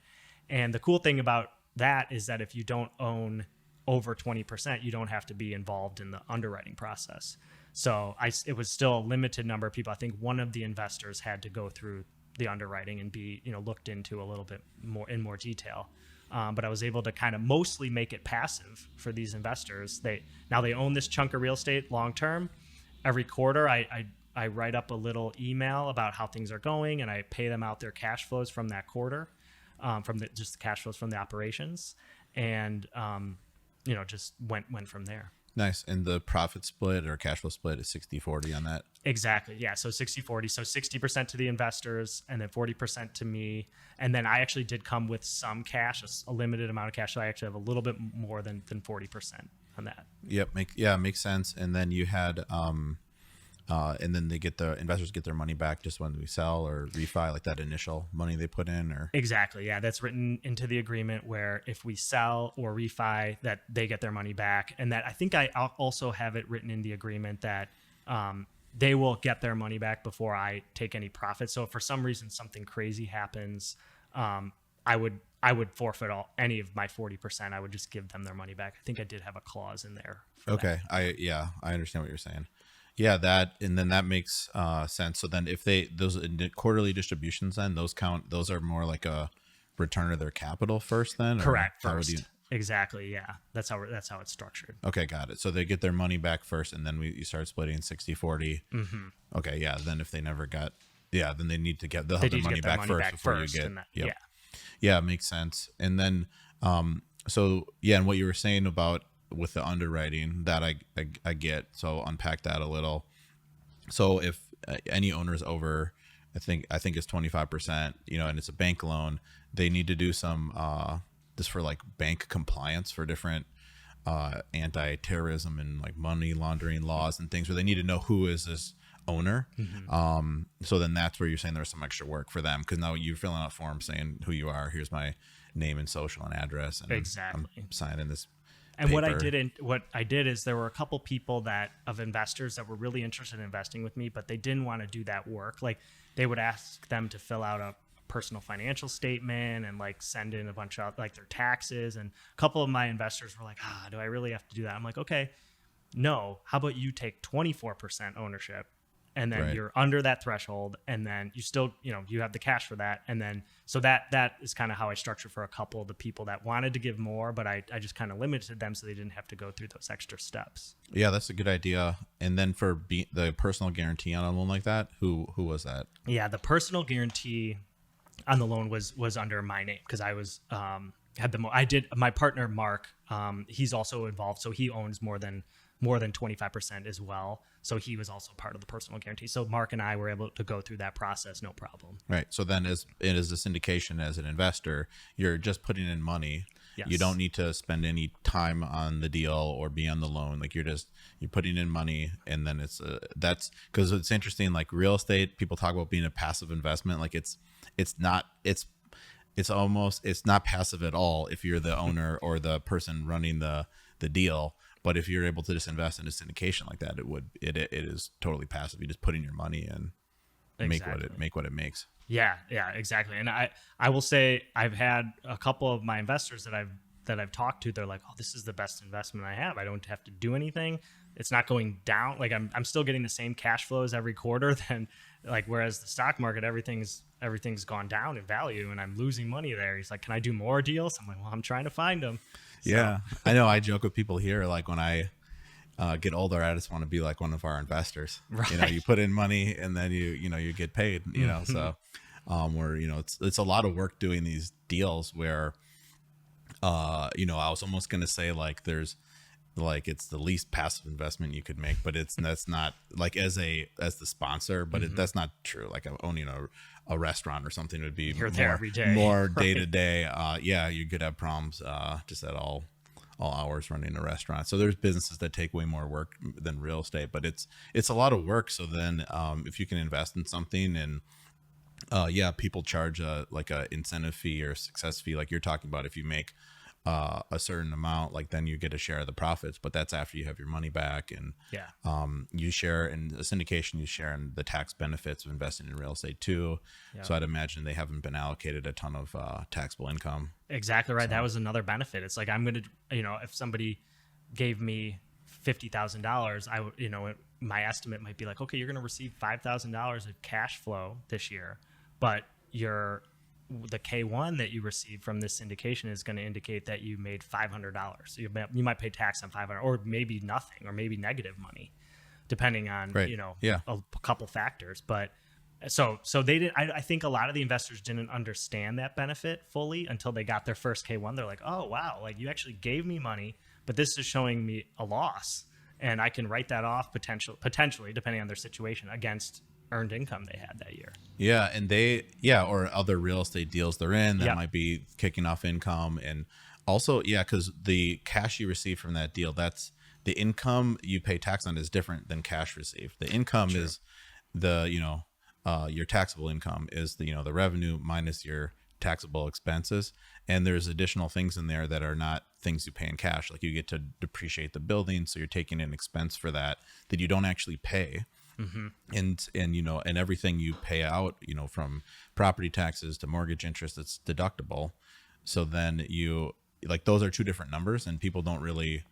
And the cool thing about that is that if you don't own over 20%, you don't have to be involved in the underwriting process. So it was still a limited number of people. I think one of the investors had to go through the underwriting and be, looked into a little bit more in more detail. But I was able to kind of mostly make it passive for these investors. They own this chunk of real estate long term. Every quarter, I write up a little email about how things are going, and I pay them out their cash flows from that quarter, just the cash flows from the operations, and just went from there. Nice. And the profit split or cash flow split is 60/40 on that. Exactly. Yeah. So 60/40. So 60% to the investors and then 40% to me. And then I actually did come with some cash, a limited amount of cash. So I actually have a little bit more than 40% on that. Yep. Makes sense. And then you had, and then the investors get their money back just when we sell or refi, like that initial money they put in, or Exactly. Yeah. That's written into the agreement where if we sell or refi, that they get their money back. And that I think I also have it written in the agreement that they will get their money back before I take any profit. So if for some reason something crazy happens, I would forfeit any of my 40%. I would just give them their money back. I think I did have a clause in there. Okay. I understand what you're saying. Yeah, and then that makes sense. So then if those quarterly distributions, then those are more like a return of their capital first then? Correct. First. Exactly. Yeah. That's how it's structured. Okay. Got it. So they get their money back first and then you start splitting 60/40. Mm-hmm. Okay. Yeah. Then if they never then they need to they'll have their money back first before you get, Yeah. Makes sense. And then, and what you were saying about with the underwriting that I get. So unpack that a little. So if any owner's over, I think it's 25%, and it's a bank loan, they need to do some, this for like bank compliance for different, anti-terrorism and like money laundering laws and things where they need to know who is this owner. Mm-hmm. So then that's where you're saying there's some extra work for them. Cause now you're filling out forms saying who you are. Here's my name and social and address. And exactly. I'm signing this. And what I did is there were a couple people of investors that were really interested in investing with me, but they didn't want to do that work. Like they would ask them to fill out a personal financial statement and like send in a bunch of like their taxes. And a couple of my investors were like, do I really have to do that? I'm like, okay, no, how about you take 24% ownership? And then you're under that threshold, and then you still, you have the cash for that. And then, so that is kind of how I structured for a couple of the people that wanted to give more, but I just kind of limited them so they didn't have to go through those extra steps. Yeah, that's a good idea. And then for the personal guarantee on a loan like that, who was that? Yeah, the personal guarantee on the loan was under my name because I was, my partner, Mark, he's also involved. So he owns more than 25% as well. So he was also part of the personal guarantee. So Mark and I were able to go through that process, no problem. Right. So then as the syndication as an investor, you're just putting in money. Yes. You don't need to spend any time on the deal or be on the loan. Like you're putting in money, and then that's because it's interesting. Like real estate, people talk about being a passive investment. Like it's not passive at all if you're the owner or the person running the deal. But if you're able to just invest in a syndication like that, it is totally passive. You just put in your money and make what it makes. Yeah, exactly. And I will say I've had a couple of my investors that I've talked to. They're like, "Oh, this is the best investment I have. I don't have to do anything. It's not going down. Like I'm still getting the same cash flows every quarter. Then like whereas the stock market, everything's gone down in value, and I'm losing money there." He's like, "Can I do more deals?" I'm like, "Well, I'm trying to find them." So. Yeah, I know. I joke with people here, like when I get older, I just want to be like one of our investors. Right. You put in money and then you get paid. So where it's a lot of work doing these deals where I was almost gonna say like there's like it's the least passive investment you could make, but that's not like as the sponsor, but that's not true. Like owning a restaurant or something would be more day to day. You could have problems just at all hours running a restaurant. So there's businesses that take way more work than real estate, but it's a lot of work. So then if you can invest in something and people charge like a incentive fee or success fee, like you're talking about, if you make a certain amount, like then you get a share of the profits, but that's after you have your money back. And you share in the syndication, you share in the tax benefits of investing in real estate too. So I'd imagine they haven't been allocated a ton of taxable income. Exactly right. So that was another benefit. It's like I'm gonna, if somebody gave me $50,000, I would, my estimate might be like, okay, you're gonna receive $5,000 of cash flow this year, but the K1 that you receive from this syndication is going to indicate that you made $500. So you might pay tax on $500, or maybe nothing, or maybe negative money, depending on a couple factors. But so they didn't. I think a lot of the investors didn't understand that benefit fully until they got their first K1. They're like, oh wow, like you actually gave me money, but this is showing me a loss, and I can write that off potentially, depending on their situation, against earned income they had that year. Yeah, and or other real estate deals they're in that might be kicking off income. And also, because the cash you receive from that deal, that's the income you pay tax on is different than cash received. The income is the, your taxable income is the, the revenue minus your taxable expenses. And there's additional things in there that are not things you pay in cash. Like you get to depreciate the building. So you're taking an expense for that you don't actually pay. Mm-hmm. And everything you pay out, from property taxes to mortgage interest, it's deductible. So then those are two different numbers, and people don't really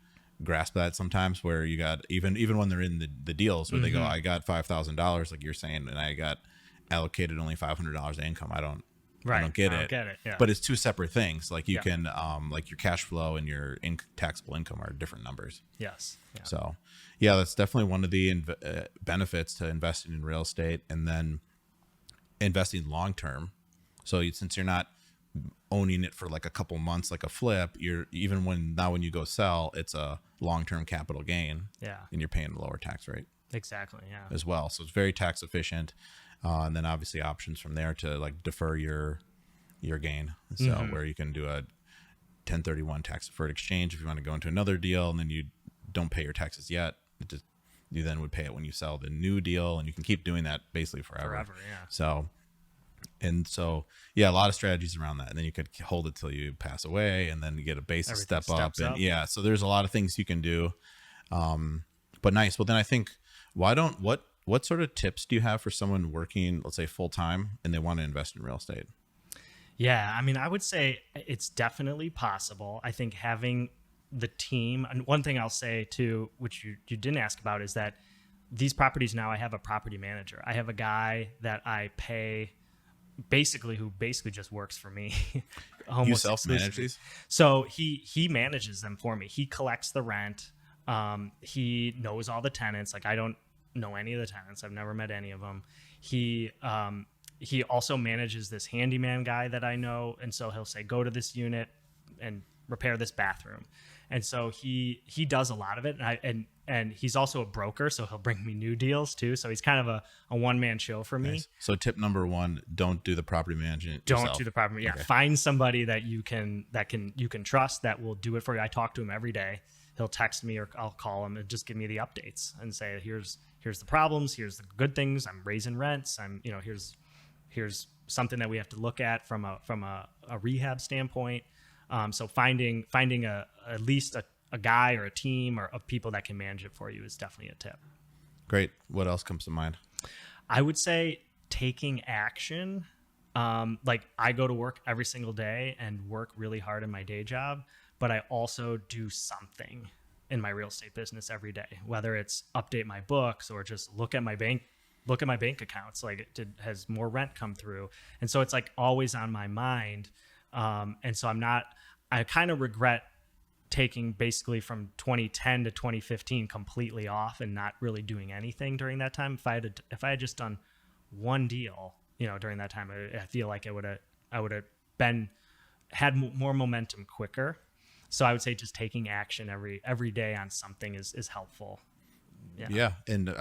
grasp that sometimes, where you got, even when they're in the deals where they go, I got $5,000, like you're saying, and I got allocated only $500 of income. I don't get it. Yeah. But it's two separate things. Like you can, like your cash flow and your taxable income are different numbers. Yes. Yeah. So, that's definitely one of the benefits to investing in real estate, and then investing long term. So since you're not owning it for like a couple months, like a flip, when you go sell, it's a long term capital gain. Yeah. And you're paying a lower tax rate. Exactly. Yeah. As well. So it's very tax efficient. And then obviously options from there to like defer your gain. So where you can do a 1031 tax deferred exchange if you want to go into another deal, and then you don't pay your taxes yet. You then would pay it when you sell the new deal, and you can keep doing that basically forever. Yeah. So a lot of strategies around that. And then you could hold it till you pass away, and then you get a basis step up. And so there's a lot of things you can do. But nice. Well, then I think, what sort of tips do you have for someone working, let's say full time, and they want to invest in real estate? Yeah. I mean, I would say it's definitely possible. I think having the team, and one thing I'll say too, which you didn't ask about, is that these properties now, I have a property manager. I have a guy that I pay who just works for me. You self-manage these? So he manages them for me. He collects the rent. He knows all the tenants. Like I don't know any of the tenants. I've never met any of them. He also manages this handyman guy that I know. And so he'll say, go to this unit and repair this bathroom. And so he does a lot of it. And he's also a broker, so he'll bring me new deals too. So he's kind of a one-man show for me. Nice. So tip number 1, don't do the property management yourself. Don't do the property. Yeah. Okay. Find somebody that you can trust that will do it for you. I talk to him every day. He'll text me or I'll call him and just give me the updates and say, here's the problems, here's the good things. I'm raising rents. Here's something that we have to look at from a rehab standpoint. So finding at least a guy or a team or of people that can manage it for you is definitely a tip. Great. What else comes to mind? I would say taking action. Like I go to work every single day and work really hard in my day job, but I also do something in my real estate business every day, whether it's update my books or just look at my bank accounts. Like has more rent come through. And so it's like always on my mind. And so I kind of regret taking basically from 2010 to 2015 completely off and not really doing anything during that time. If I had just done one deal, during that time, I feel like I would have had more momentum quicker. So I would say just taking action every day on something is helpful. Yeah. And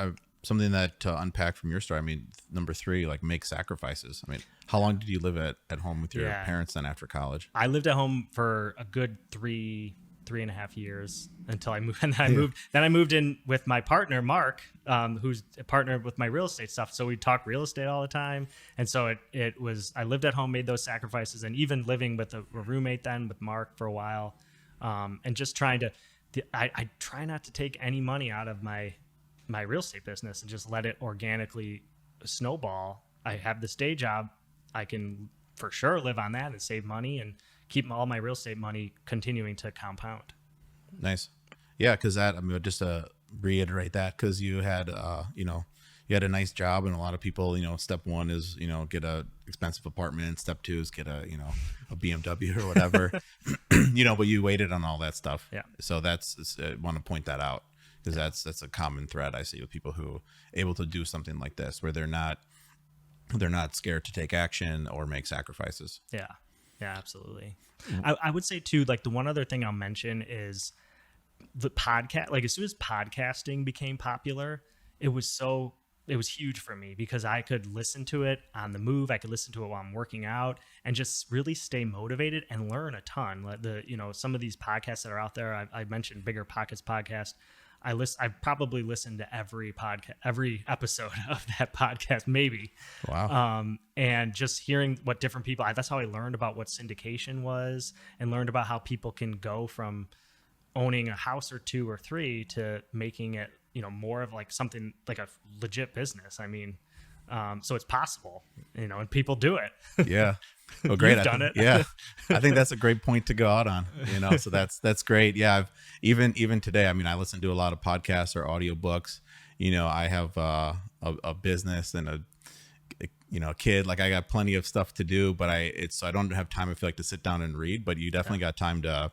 something that to unpack from your story, I mean, number 3, like make sacrifices. I mean, how long did you live at home with your parents then after college? I lived at home for a good 3.5 years until I moved. And then I moved in with my partner, Mark, who's a partner with my real estate stuff. So we talk real estate all the time. And so I lived at home, made those sacrifices, and even living with a roommate then with Mark for a while. And just trying to, I try not to take any money out of my real estate business and just let it organically snowball. I have this day job. I can for sure live on that and save money and keep all my real estate money continuing to compound. Nice. Yeah. Cause just to reiterate that, cause you had, you had a nice job, and a lot of people, step 1 is, get a expensive apartment. Step 2 is get a BMW or whatever, but you waited on all that stuff. Yeah. So I want to point that out. Because that's a common thread I see with people who able to do something like this, where they're not scared to take action or make sacrifices. Yeah, absolutely. I would say too, like the one other thing I'll mention is the podcast, like as soon as podcasting became popular, it was huge for me because I could listen to it on the move. I could listen to it while I'm working out and just really stay motivated and learn a ton. Like some of these podcasts that are out there, I mentioned Bigger Pockets podcast. I probably listened to every episode of that podcast, maybe. Wow. And just hearing what different people, that's how I learned about what syndication was and learned about how people can go from owning a house or two or three to making it, more of like something like a legit business. I mean, so it's possible, and people do it. Yeah. Well, great. You've done it. Yeah. I think that's a great point to go out on, so that's great. Yeah. I've even today, I mean, I listen to a lot of podcasts or audiobooks. I have a business and a kid. Like I got plenty of stuff to do, but so I don't have time, I feel like, to sit down and read, but you definitely got time to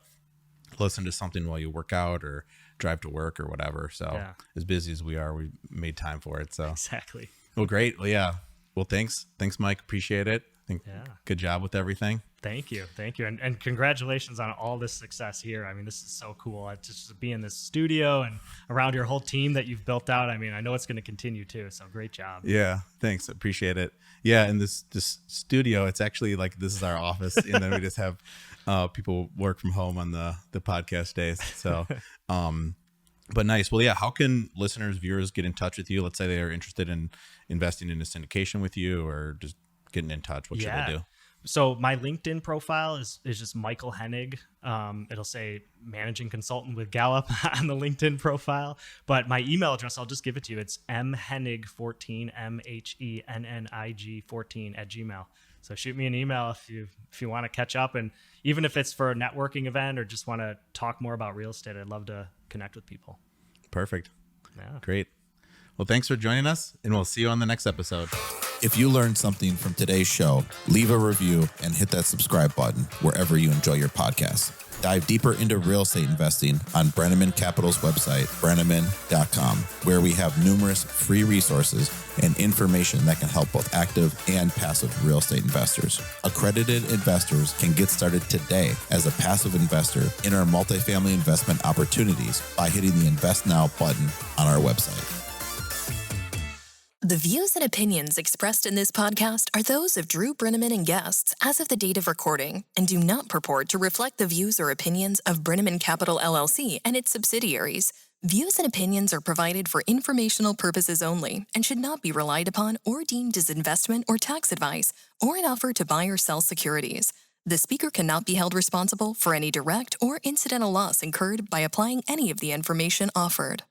listen to something while you work out or drive to work or whatever. So as busy as we are, we made time for it. So exactly. Well, great. Well, yeah. Well, thanks, Mike. Appreciate it. I think good job with everything. Thank you. And congratulations on all this success here. I mean, this is so cool. Just to be in this studio and around your whole team that you've built out. I mean, I know it's going to continue too. So great job. Yeah. Thanks. Appreciate it. Yeah. And this studio, it's actually like, this is our office. And then we just have people work from home on the podcast days. So, but nice. Well, yeah. How can viewers get in touch with you? Let's say they are interested in investing in a syndication with you or just getting in touch. What should they do? So my LinkedIn profile is just Michael Hennig. It'll say managing consultant with Gallup on the LinkedIn profile. But my email address, I'll just give it to you. It's mhennig14, MHENNIG 14 @gmail. So shoot me an email if you want to catch up. And even if it's for a networking event or just want to talk more about real estate, I'd love to connect with people. Perfect. Yeah. Great. Well, thanks for joining us, and we'll see you on the next episode. If you learned something from today's show, leave a review and hit that subscribe button wherever you enjoy your podcast. Dive deeper into real estate investing on Brenneman Capital's website, brenneman.com, where we have numerous free resources and information that can help both active and passive real estate investors. Accredited investors can get started today as a passive investor in our multifamily investment opportunities by hitting the Invest Now button on our website. The views and opinions expressed in this podcast are those of Drew Brenneman and guests as of the date of recording and do not purport to reflect the views or opinions of Brenneman Capital LLC and its subsidiaries. Views and opinions are provided for informational purposes only and should not be relied upon or deemed as investment or tax advice or an offer to buy or sell securities. The speaker cannot be held responsible for any direct or incidental loss incurred by applying any of the information offered.